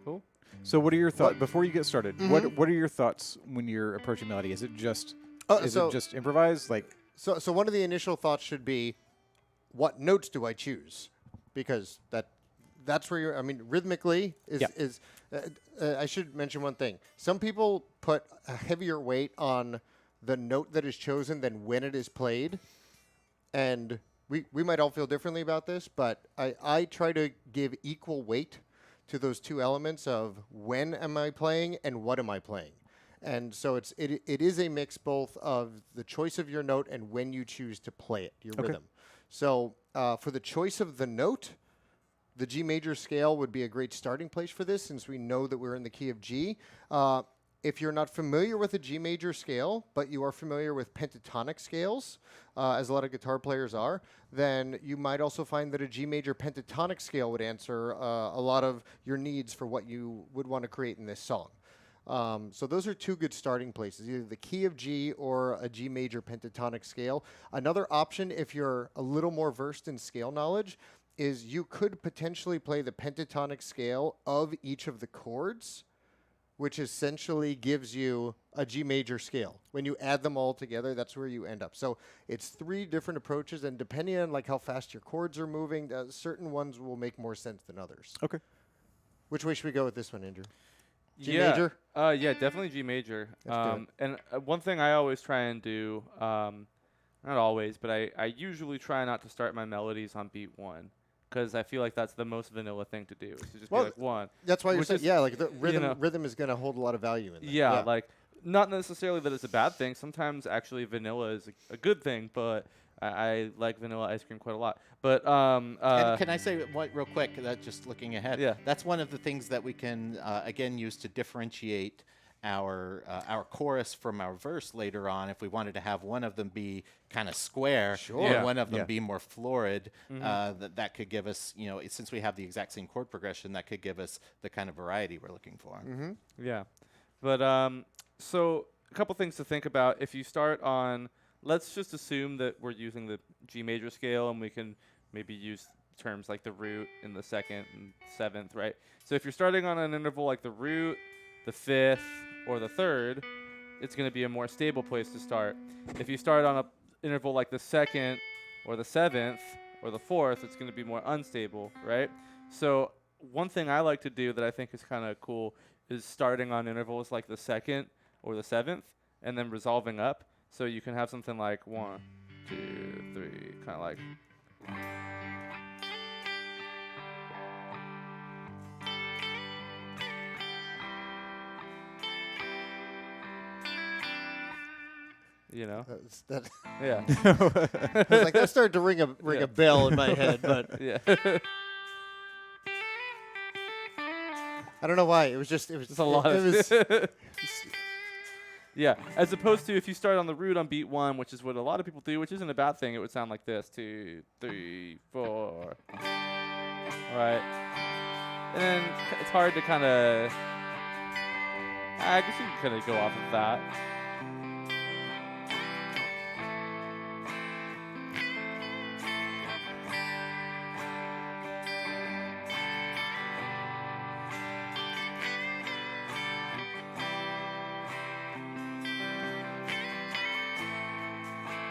Cool. So, what are your thoughts before you get started? What are your thoughts when you're approaching melody? Is it just it just improvised? Like, So one of the initial thoughts should be, what notes do I choose? Because that's where you're. I mean, rhythmically is. I should mention one thing. Some people put a heavier weight on the note that is chosen than when it is played, and we might all feel differently about this, but I try to give equal weight to those two elements of when am I playing and what am I playing. And so it is a mix both of the choice of your note and when you choose to play it, your rhythm. So for the choice of the note, the G major scale would be a great starting place for this, since we know that we're in the key of G. If you're not familiar with a G major scale, but you are familiar with pentatonic scales, as a lot of guitar players are, then you might also find that a G major pentatonic scale would answer a lot of your needs for what you would want to create in this song. So those are two good starting places, either the key of G or a G major pentatonic scale. Another option, if you're a little more versed in scale knowledge, is you could potentially play the pentatonic scale of each of the chords, which essentially gives you a G major scale. When you add them all together, that's where you end up. So it's 3 different approaches, and depending on like how fast your chords are moving, certain ones will make more sense than others. okay. Which way should we go with this one, Andrew? G yeah. major? Yeah, definitely G major. Let's do it. And one thing I always try and do, not always, but I usually try not to start my melodies on beat 1, because I feel like that's the most vanilla thing to do, is to just be like 1. That's why you're Which saying, is, like the rhythm, you know, rhythm is going to hold a lot of value in that. Yeah, like, not necessarily that it's a bad thing. Sometimes actually vanilla is a good thing, but I like vanilla ice cream quite a lot. But And can I say real quick, just looking ahead? Yeah. That's one of the things that we can again use to differentiate our chorus from our verse later on. If we wanted to have one of them be kind of square, Yeah. one of them Yeah. be more florid, that could give us, since we have the exact same chord progression, that could give us the kind of variety we're looking for. yeah. But so a couple things to think about. If you start on, let's just assume that we're using the G major scale, and we can maybe use terms like the root in the 2nd and 7th, right? So if you're starting on an interval like the root, the 5th, or the 3rd, it's going to be a more stable place to start. If you start on an interval like the 2nd or the 7th or the 4th, it's going to be more unstable, right? So one thing I like to do that I think is kind of cool is starting on intervals like the 2nd or the 7th and then resolving up. So you can have something like 1, 2, 3, kind of like. You know. That Yeah. I was like, that started to ring a bell in my head, but Yeah. I don't know why. It was just a lot It of was Yeah, as opposed to if you start on the root on beat 1, which is what a lot of people do, which isn't a bad thing. It would sound like this: 2, 3, 4. Right. And then it's hard to kind of. I guess you can kind of go off of that.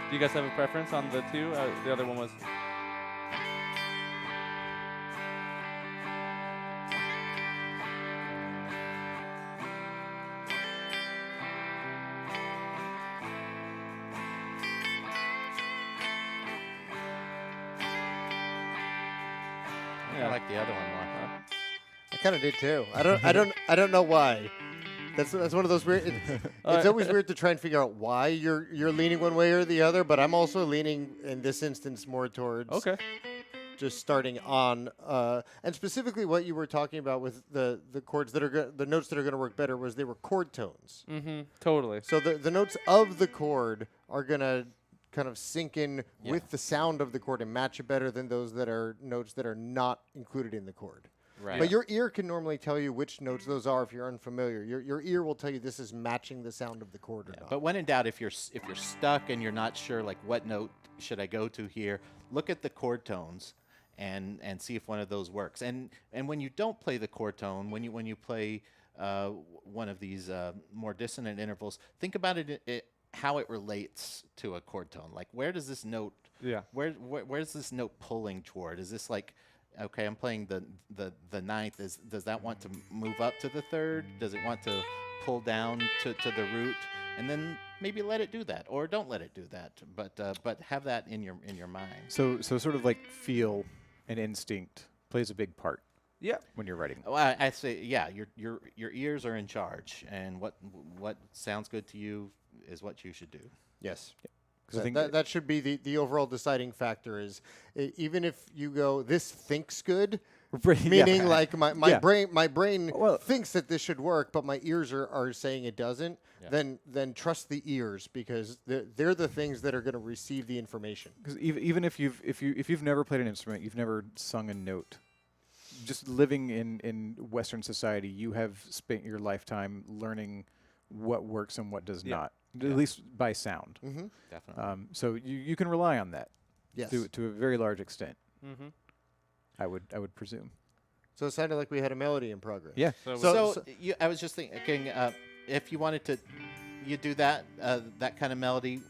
Do you guys have a preference on the two? The other one was. I like the other one more. I kind of did too. I don't know why. That's one of those weird. It's always weird to try and figure out why you're leaning one way or the other. But I'm also leaning in this instance more towards just starting on and specifically what you were talking about with the chords that are the notes that are going to work better was they were chord tones. Mm-hmm. Totally. So the notes of the chord are going to kind of sync in with the sound of the chord and match it better than those that are notes that are not included in the chord. Right. But your ear can normally tell you which notes those are if you're unfamiliar. Your ear will tell you this is matching the sound of the chord or not. But when in doubt, if you're stuck and you're not sure, like, what note should I go to here, look at the chord tones and see if one of those works. And when you don't play the chord tone, when you play one of these more dissonant intervals, think about it how it relates to a chord tone. Like, where does this note? Yeah. Where's this note pulling toward? Is this like, okay, I'm playing the ninth. Does that want to move up to the third? Does it want to pull down to the root? And then maybe let it do that, or don't let it do that. But have that in your mind. So sort of like feel and instinct plays a big part. Yeah. When you're writing. Well, I say, yeah, your ears are in charge, and what sounds good to you is what you should do. Yes. I think that should be the overall deciding factor is even if you go, this thinks good, meaning like my brain thinks that this should work, but my ears are saying it doesn't, then trust the ears because they're the things that are going to receive the information. Because even if you've never played an instrument, you've never sung a note, just living in Western society, you have spent your lifetime learning what works and what does not. At least by sound. Mm-hmm. Definitely. So you can rely on that to a very large extent. Mm-hmm. I would presume. So it sounded like we had a melody in progress. Yeah. So I was just thinking, if you wanted to, you do that kind of melody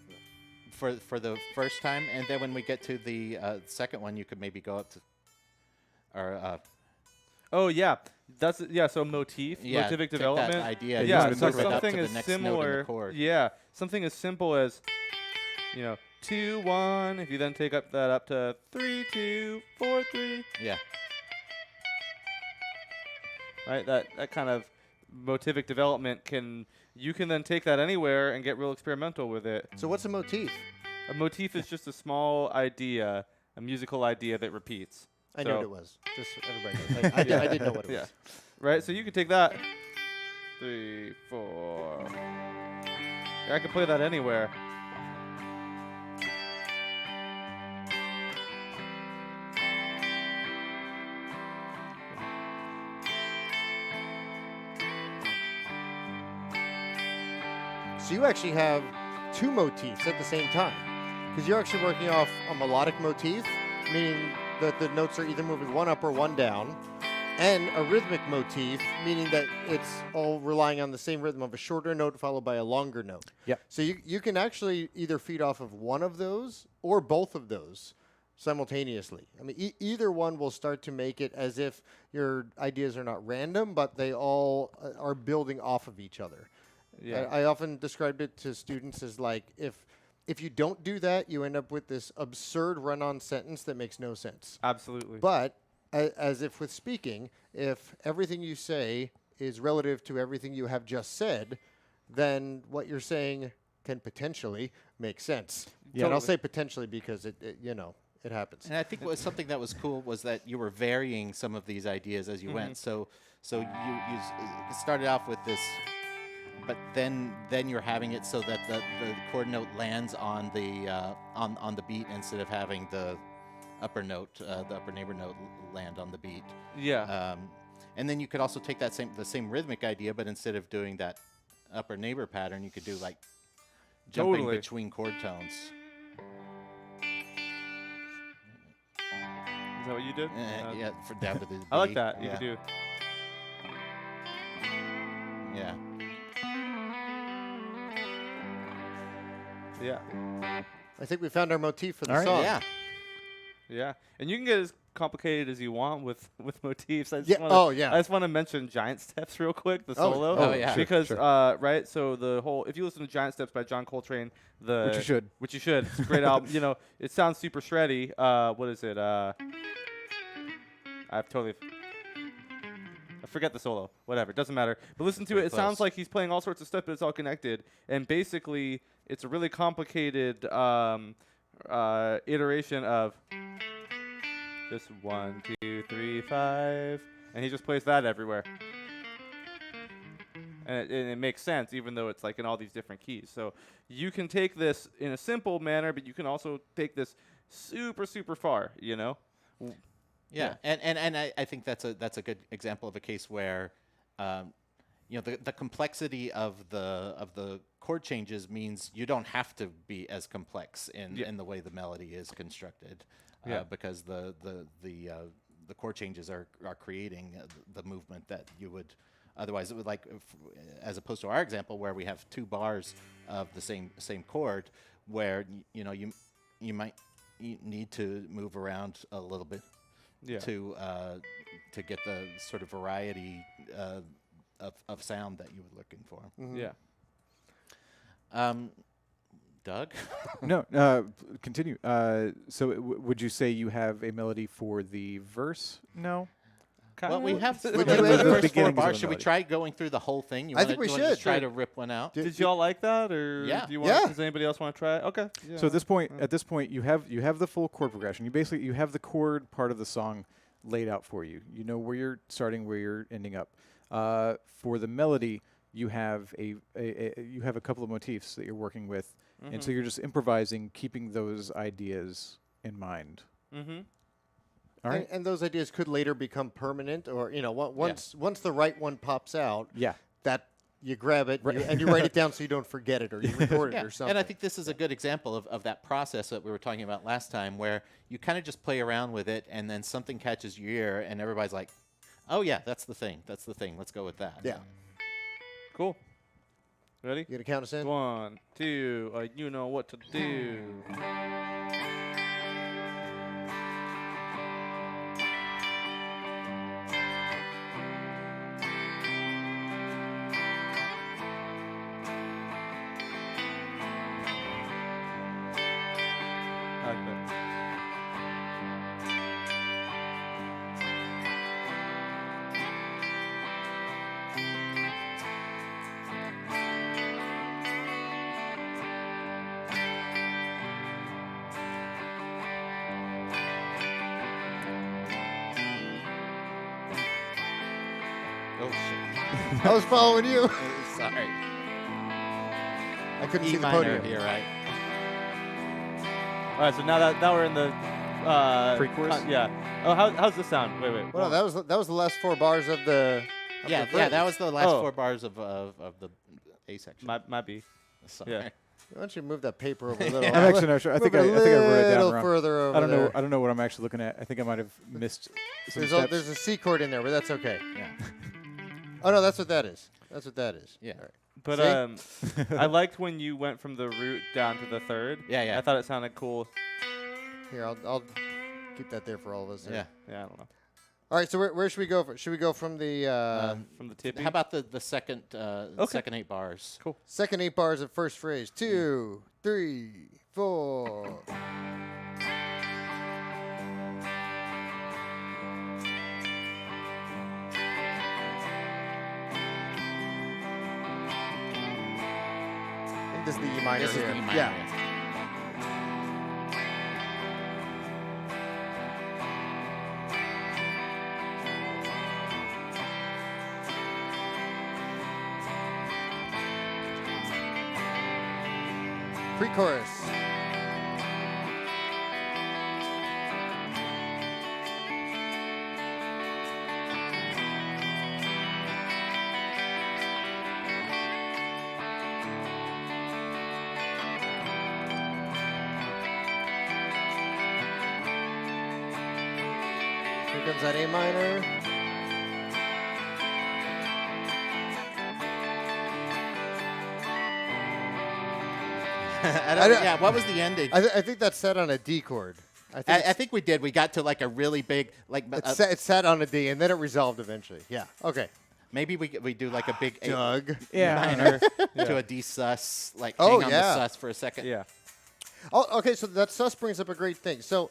for the first time, and then when we get to the second one, you could maybe go up to, or oh yeah, that's so motif, motivic take development. that idea. Yeah, just so move it up to something the as next note in the similar. chord. Yeah, something as simple as 2 1. If you then take that up to 3 2 4 3. Yeah. Right. That kind of motivic development you can then take that anywhere and get real experimental with it. So what's a motif? A motif is just a small idea, a musical idea that repeats. I knew what it was. Just so everybody knows. I didn't know what it was. Right, so you could take that 3 4. I could play that anywhere. So you actually have two motifs at the same time because you're actually working off a melodic motif, meaning that the notes are either moving one up or one down, and a rhythmic motif, meaning that it's all relying on the same rhythm of a shorter note followed by a longer note. Yep. So you can actually either feed off of one of those or both of those simultaneously. I mean, either one will start to make it as if your ideas are not random, but they all are building off of each other. Yeah. I often described it to students as like if you don't do that, you end up with this absurd run-on sentence that makes no sense. Absolutely. But as if with speaking, if everything you say is relative to everything you have just said, then what you're saying can potentially make sense. Yeah. And I'll Totally. say potentially because it it happens. And I think something that was cool was that you were varying some of these ideas as you went. So you started off with this, but then you're having it so that the chord note lands on the on the beat instead of having the upper note, the upper neighbor note land on the beat. Yeah. And then you could also take the same rhythmic idea, but instead of doing that upper neighbor pattern, you could do like jumping Totally. between chord tones. Is that what you did? Yeah, for down to the. I like B. that. You Yeah. could do. Yeah. Yeah. I think we found our motif for the All right. song. Yeah. Yeah. And you can get as complicated as you want with motifs. I just Yeah. wanna, Oh, yeah. I just want to mention Giant Steps real quick, the Oh, solo. oh, yeah. Because Sure. right, so the whole if you listen to Giant Steps by John Coltrane, Which you should. Which you should. It's a great album. You know, it sounds super shreddy. What is it? I forget the solo. Whatever, doesn't matter. But listen to it. It sounds close. like he's playing all sorts of stuff, but it's all connected. And basically, it's a really complicated iteration of just 1, 2, 3, 5, and he just plays that everywhere. And it makes sense, even though it's like in all these different keys. So you can take this in a simple manner, but you can also take this super, super far. You know. Yeah, and I think that's a good example of a case where, the complexity of the chord changes means you don't have to be as complex in the way the melody is constructed, because the chord changes are creating the movement that you would otherwise it would as opposed to our example where we have 2 bars of the same chord where you might need to move around a little bit. Yeah. To get the sort of variety of sound that you were looking for. Yeah. Doug? No, continue. So would you say you have a melody for the verse? No. Well, we have The the beginnings first 4 of the bars. Should we melody. try going through the whole thing? I think we you should. Just try Sure. to rip one out. Did y'all like that, or Yeah. do you want? Yeah. Does anybody else want to try it? Okay. Yeah. So at this point, you have the full chord progression. You have the chord part of the song laid out for you. You know where you're starting, where you're ending up. For the melody, you have you have a couple of motifs that you're working with, and so you're just improvising, keeping those ideas in mind. Mm-hmm. All right. And those ideas could later become permanent, or once the right one pops out, Yeah. that you grab it Right. and you write it down so you don't forget it or you record it or something. And I think this is a good example of that process that we were talking about last time where you kind of just play around with it and then something catches your ear and everybody's like, oh, yeah, that's the thing. That's the thing. Let's go with that. Yeah. Cool. Ready? You gonna count us in? 1, 2. You know what to do. I like that. Oh, shit. I was following you. Sorry. I couldn't E see the minor podium. here, right? All right, so now we're in the Pre-chorus? yeah. Oh, how's this sound? Wait. Well, that was the last 4 bars of the. Yeah, that was the last 4 bars of the A section. Might be. Sorry. Yeah. Why don't you move that paper over a little? I'm actually not sure. I think I wrote it down little wrong. further over I don't know. there. I don't know what I'm actually looking at. I think I might have missed some There's steps. there's a C chord in there, but that's okay. Yeah. Oh no, that's what that is. That's what that is. Yeah. All right. But I liked when you went from the root down to the third. Yeah. I thought it sounded cool. Here, I'll keep that there for all of us. Yeah. Yeah, I don't know. All right. So where should we go? Should we go from the From the tippy. How about the second second 8 bars? Cool. second 8 bars of first phrase? 2, 3, 4. This is the E minor This is here. the E minor. Yeah. Pre-chorus. Here comes that A minor. Yeah, what was the ending? I think that's set on a D chord. I think we did. We got to like a really big, like It's set on a D, and then it resolved eventually. Yeah. Okay. maybe we do like a big A Doug. minor to a D sus, like Oh, hang on yeah. the sus for a second. Yeah. Oh, okay. So that sus brings up a great thing. So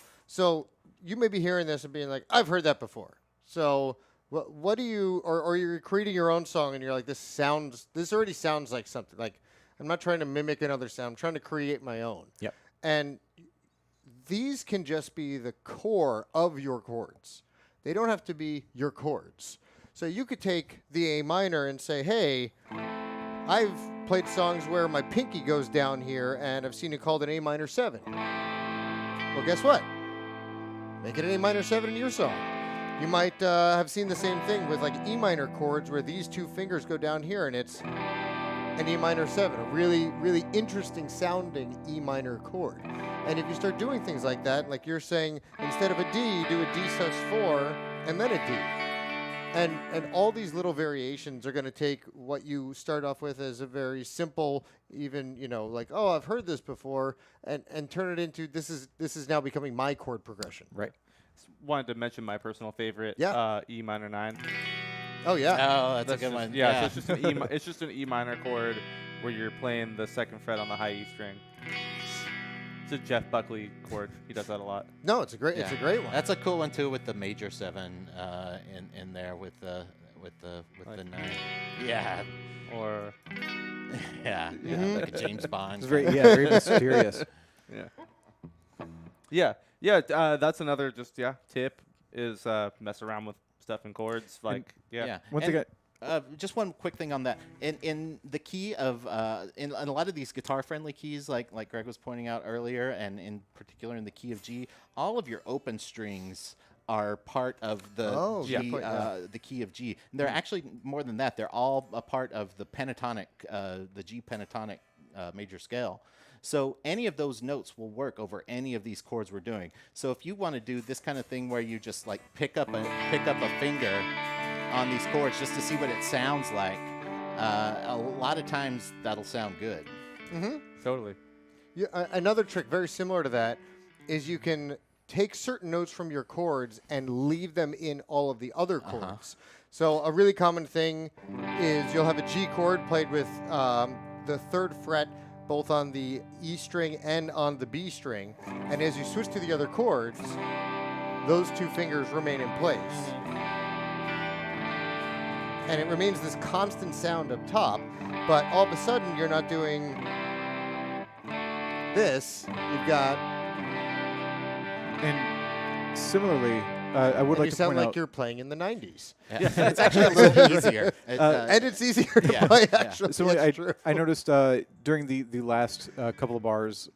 you may be hearing this and being like, I've heard that before. So what do you, or you're creating your own song and you're like, this already sounds like something. Like, I'm not trying to mimic another sound. I'm trying to create my own. Yep. And these can just be the core of your chords. They don't have to be your chords. So you could take the A minor and say, hey, I've played songs where my pinky goes down here, and I've seen it called an A minor 7. Well, guess what? Make it an A minor 7 in your song. You might have seen the same thing with like E minor chords where these two fingers go down here, and it's an E minor 7, a really, really interesting sounding E minor chord. And if you start doing things like that, like you're saying, instead of a D, do a D sus 4 and then a D. And all these little variations are going to take what you start off with as a very simple, even, like, oh, I've heard this before, and turn it into this is now becoming my chord progression. Right. Wanted to mention my personal favorite, Yeah. E minor 9. Oh, yeah. Oh, that's a good just, one. Yeah, so it's just an it's just an E minor chord where you're playing the second fret on the high E string. It's a Jeff Buckley chord. He does that a lot. No, it's a great one. That's a cool one too, with the major 7 in there with the 9. Yeah. Or Yeah, like a James Bond. It's very mysterious. yeah. That's another tip is mess around with stuff in chords. Like One thing just one quick thing on that. In the key of in a lot of these guitar-friendly keys, like Greg was pointing out earlier, and in particular in the key of G, all of your open strings are part of the G, the key of G. And they're actually more than that. They're all a part of the pentatonic, the G pentatonic major scale. So any of those notes will work over any of these chords we're doing. So if you want to do this kind of thing where you just like pick up a finger on these chords just to see what it sounds like, a lot of times that'll sound good. Mm-hmm. totally. Yeah, another trick very similar to that is you can take certain notes from your chords and leave them in all of the other chords. So a really common thing is you'll have a G chord played with the 3rd fret both on the E string and on the B string, and as you switch to the other chords, those two fingers remain in place. And it remains this constant sound up top, but all of a sudden you're not doing this. You've got... And similarly, I would like you to sound point like out you're playing in the 90s. Yeah. It's actually a little easier. And it's easier to yeah, play, yeah. actually. So It's true. I noticed during the last couple of bars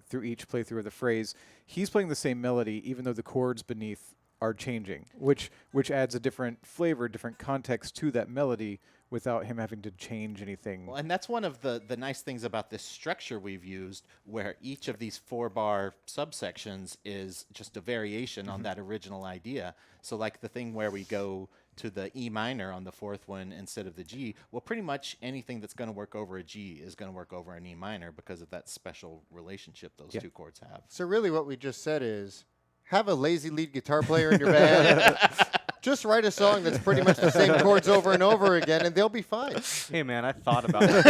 through each playthrough of the phrase, he's playing the same melody, even though the chords beneath are changing, which adds a different flavor, different context to that melody without him having to change anything. Well, and that's one of the nice things about this structure we've used, where each of these 4-bar subsections is just a variation on that original idea. So like the thing where we go to the E minor on the 4th one instead of the G, well, pretty much anything that's going to work over a G is going to work over an E minor because of that special relationship those two chords have. So really what we just said is, have a lazy lead guitar player in your band. Just write a song that's pretty much the same chords over and over again, and they'll be fine. Hey man, I thought about that.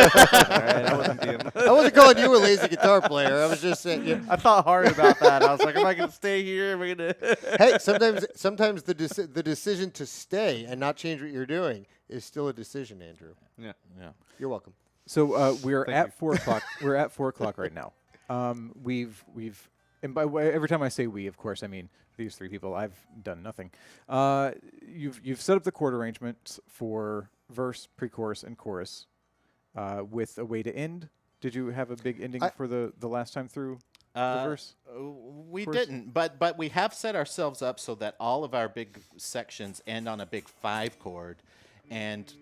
All right, I wasn't calling you a lazy guitar player. I was just saying. I thought hard about that. I was like, am I gonna stay here? Am I gonna? Hey, sometimes the decision to stay and not change what you're doing is still a decision, Andrew. Yeah. Yeah. You're welcome. So we're Thank at you. 4 o'clock. We're at 4 o'clock right now. We've and by way, every time I say we, of course, I mean these three people. I've done nothing. You've set up the chord arrangements for verse, pre-chorus, and chorus with a way to end. Did you have a big ending for the last time through the verse? We Chorus? didn't, but we have set ourselves up so that all of our big sections end on a big 5 chord, and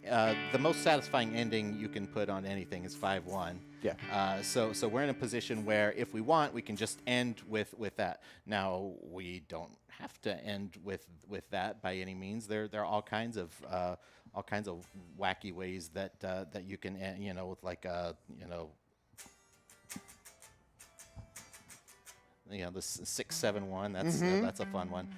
the most satisfying ending you can put on anything is 5-1. Yeah. So we're in a position where if we want, we can just end with that. Now we don't have to end with that by any means. There are all kinds of wacky ways that that you can end, with like the 6-7-1. That's a fun one.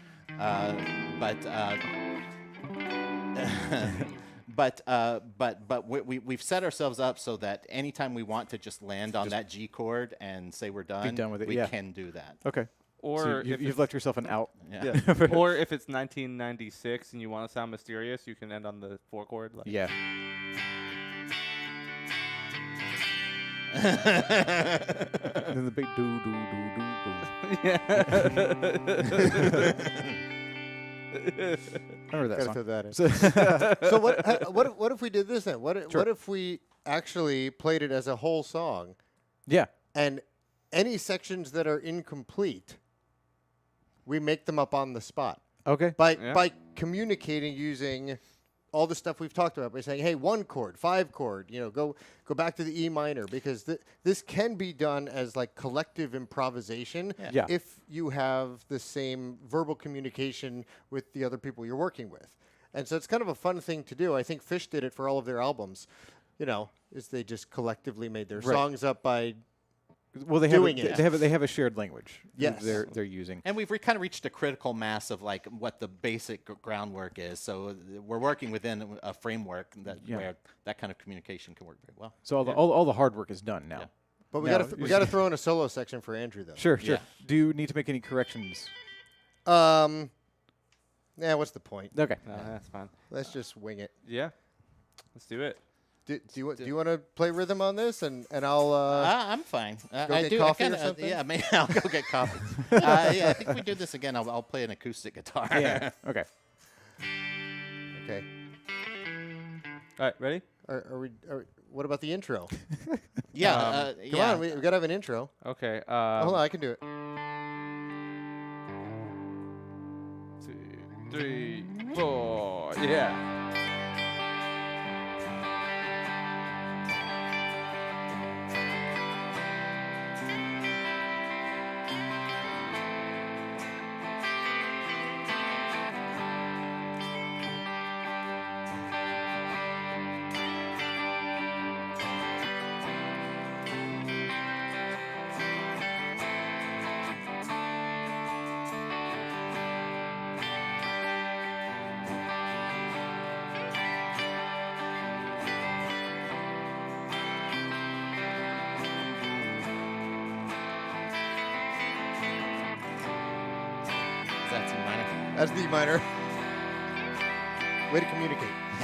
But we've set ourselves up so that anytime we want to just land on that G chord and say we're done, done with it, we yeah. can do that. Okay. Or So if you've left yourself an out. Yeah. or if it's 1996 and you want to sound mysterious, you can end on the 4 chord. Like. Yeah. And then the big do do do do do. Remember that Gotta song? throw that in. So So what if we did this then? What if we actually played it as a whole song, yeah. and any sections that are incomplete, we make them up on the spot Okay. by communicating using all the stuff we've talked about, by saying, hey, 1 chord, 5 chord, go back to the E minor, because this can be done as like collective improvisation Yeah. if you have the same verbal communication with the other people you're working with. And so it's kind of a fun thing to do. I think Fish did it for all of their albums, is they just collectively made their Right. songs up by Well, they doing have it. they have a shared language. Yes. They're using. And we've kind of reached a critical mass of like what the basic groundwork is. So we're working within a framework where that kind of communication can work very well. So all the hard work is done now. Yeah. But we Now- got to throw in a solo section for Andrew though. Sure. Yeah. Do you need to make any corrections? Yeah, what's the point? Okay. No, that's fine. Let's just wing it. Yeah. Let's do it. Do you want to play rhythm on this, and I'll I'm fine. go get coffee or something? Yeah, maybe I'll go get coffee. Yeah, I think if we do this again, I'll play an acoustic guitar. Yeah. Okay. okay. All right, ready? What about the intro? Yeah. Come on, we gotta have an intro. Okay. Hold on, I can do it. 2, 3, 4. Yeah. That's in minor. That's the E minor. Way to communicate. I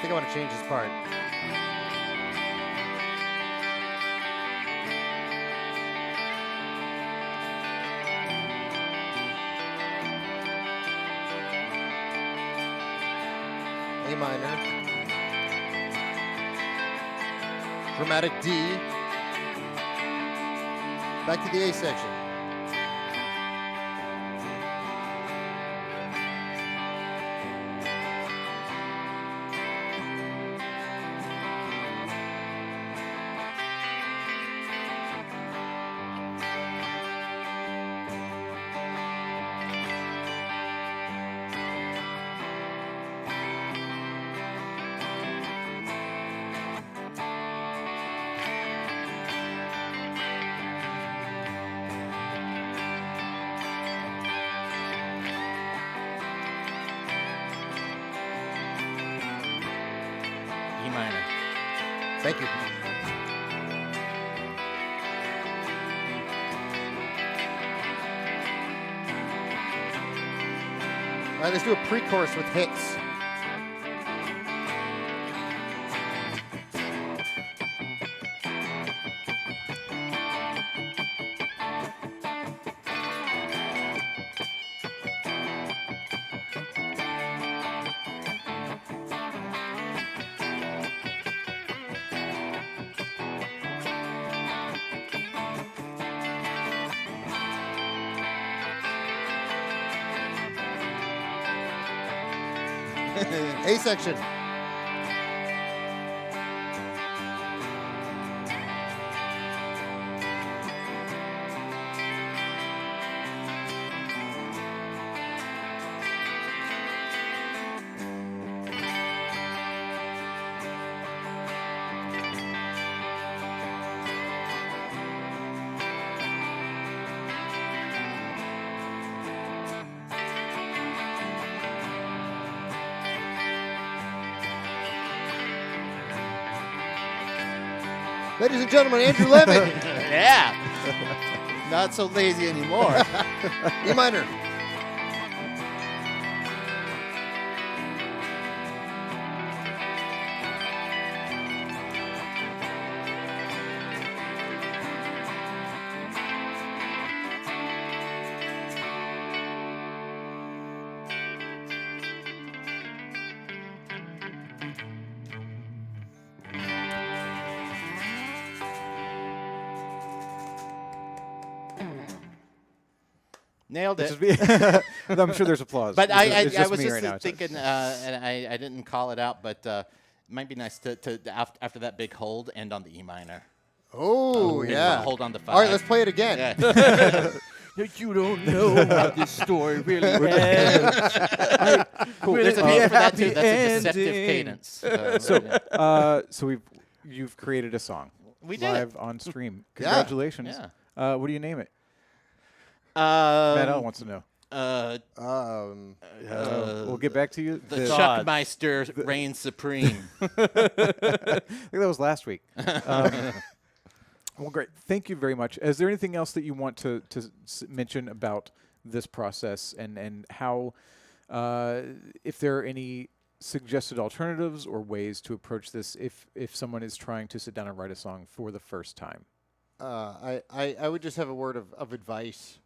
think I want to change this part. A minor, dramatic D, back to the A section. E minor. Thank you. right, let's do a pre-chorus with hits. A section. Ladies and gentlemen, Andrew Levin. Yeah. Not so lazy anymore. E minor. Nailed it. I'm sure there's applause. But I It's just was me just right now. thinking, and I didn't call it out, but it might be nice to after that big hold, end on the E minor. Oh, yeah. Hold on the 5. All right, let's play it again. Yeah. You don't know how this story really ends. Cool. There's a Will it name be for that happy too. That's a deceptive ending? cadence. So you've created a song. We did. Live on stream. Congratulations. Yeah. What do you name it? Matt L wants to know. We'll get back to you. The The- Chuckmeister reigns supreme. I think that was last week. Well, great. Thank you very much. Is there anything else that you want to mention about this process and how, if there are any suggested alternatives or ways to approach this if someone is trying to sit down and write a song for the first time? I would just have a word of advice,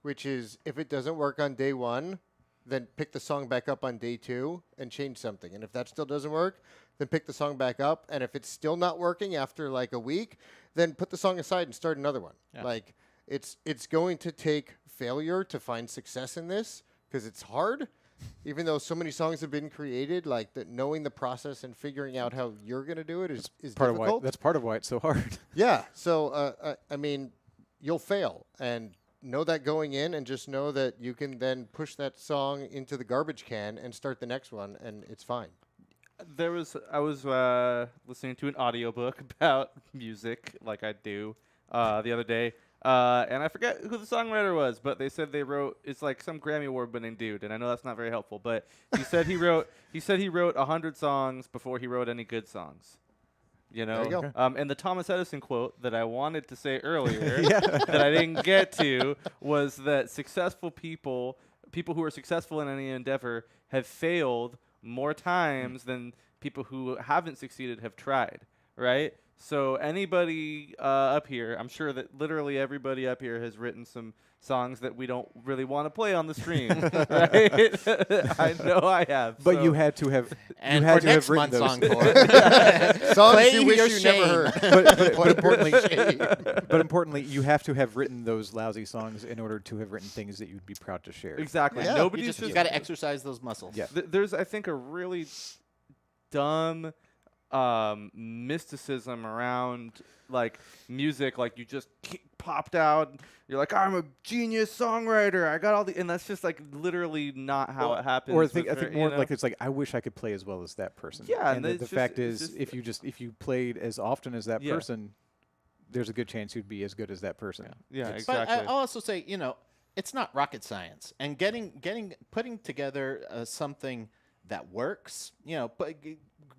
which is if it doesn't work on day 1, then pick the song back up on day 2 and change something. And if that still doesn't work, then pick the song back up. And if it's still not working after like a week, then put the song aside and start another one. Yeah. Like it's going to take failure to find success in this because it's hard. Even though so many songs have been created, like knowing the process and figuring out how you're going to do it is Part difficult. of why that's part of why it's so hard. Yeah. So, I mean, you'll fail and know that going in and just know that you can then push that song into the garbage can and start the next one and it's fine. I was listening to an audiobook about music, like I do, the other day, and I forget who the songwriter was, but they said they wrote. It's like some Grammy Award-winning dude, and I know that's not very helpful, but he said he wrote 100 songs before he wrote any good songs. You know, There you go. And the Thomas Edison quote that I wanted to say earlier that I didn't get to was that successful people who are successful in any endeavor have failed more times than people who haven't succeeded have tried, right? So anybody up here, I'm sure that literally everybody up here has written some songs that we don't really want to play on the stream, right? I know I have. But so you had to have And you had for to next have written month's those. Songs encore, Play you wish your you shame. never heard. but importantly, but importantly, you have to have written those lousy songs in order to have written things that you'd be proud to share. exactly. Yeah. Nobody's you got to exercise those muscles. Yeah. There's, I think, a really dumb mysticism around like music. Like you just popped out. You're like, I'm a genius songwriter. I got all the, and that's just like literally not how it happens. Or I with think ver- more you know? like it's like I wish I could play as well as that person. Yeah, and and the it's just- fact it's is, just- if you played as often as that Yeah. person, there's a good chance you'd be as good as that person. Yeah, It's- exactly. But I'll also say, it's not rocket science, and putting together something that works,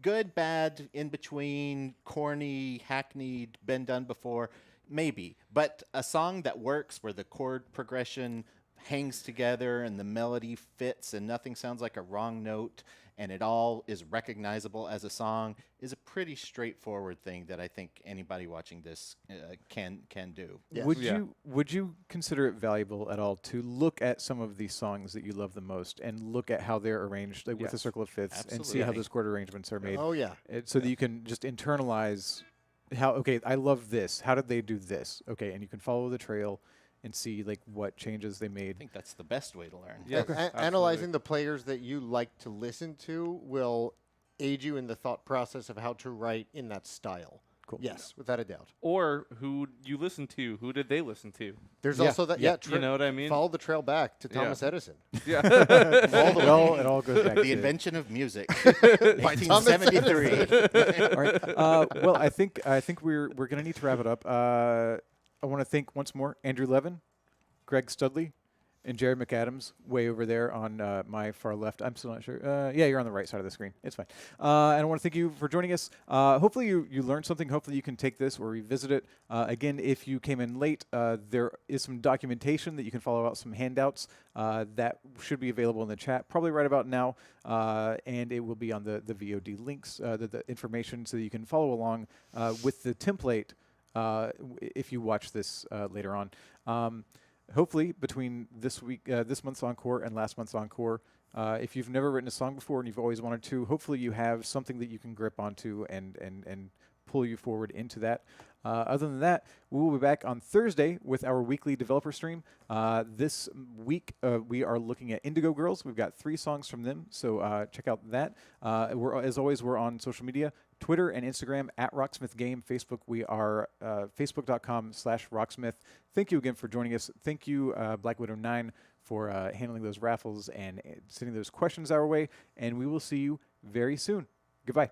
good, bad, in between, corny, hackneyed, been done before, maybe, but a song that works where the chord progression hangs together and the melody fits and nothing sounds like a wrong note and it all is recognizable as a song is a pretty straightforward thing that I think anybody watching this can do. Yes. Would you consider it valuable at all to look at some of these songs that you love the most and look at how they're arranged, like with the circle of fifths, and see how Absolutely. those chord arrangements are made? Oh yeah. So that you can just internalize how, okay, I love this. How did they do this? Okay, and you can follow the trail and see like what changes they made. I think that's the best way to learn. Yeah. Analyzing the players that you like to listen to will aid you in the thought process of how to write in that style. Cool. Yes, without a doubt. Or who you listen to? Who did they listen to? There's Yeah. also that. Yeah. You know what I mean? Follow the trail back to Yeah. Thomas Edison. Yeah. Well, it all goes back The to invention of music, By Thomas 1973. All right. Well, I think we're gonna need to wrap it up. I want to thank once more Andrew Levin, Greg Studley, and Jared McAdams way over there on my far left. I'm still not sure. Yeah, you're on the right side of the screen. It's fine. And I want to thank you for joining us. Hopefully you learned something. Hopefully you can take this or revisit it. Again, if you came in late, there is some documentation that you can follow out, some handouts that should be available in the chat probably right about now. And it will be on the VOD links, the information, so that you can follow along with the template if you watch this later on. Hopefully, between this month's Encore and last month's Encore, if you've never written a song before and you've always wanted to, hopefully you have something that you can grip onto and pull you forward into that. Other than that, we will be back on Thursday with our weekly developer stream. This week, we are looking at Indigo Girls. We've got 3 songs from them, so check out that. As always, we're on social media, Twitter and Instagram at Rocksmith Game. Facebook, we are facebook.com/Rocksmith. Thank you again for joining us. Thank you, Black Widow 9, for handling those raffles and sending those questions our way. And we will see you very soon. Goodbye.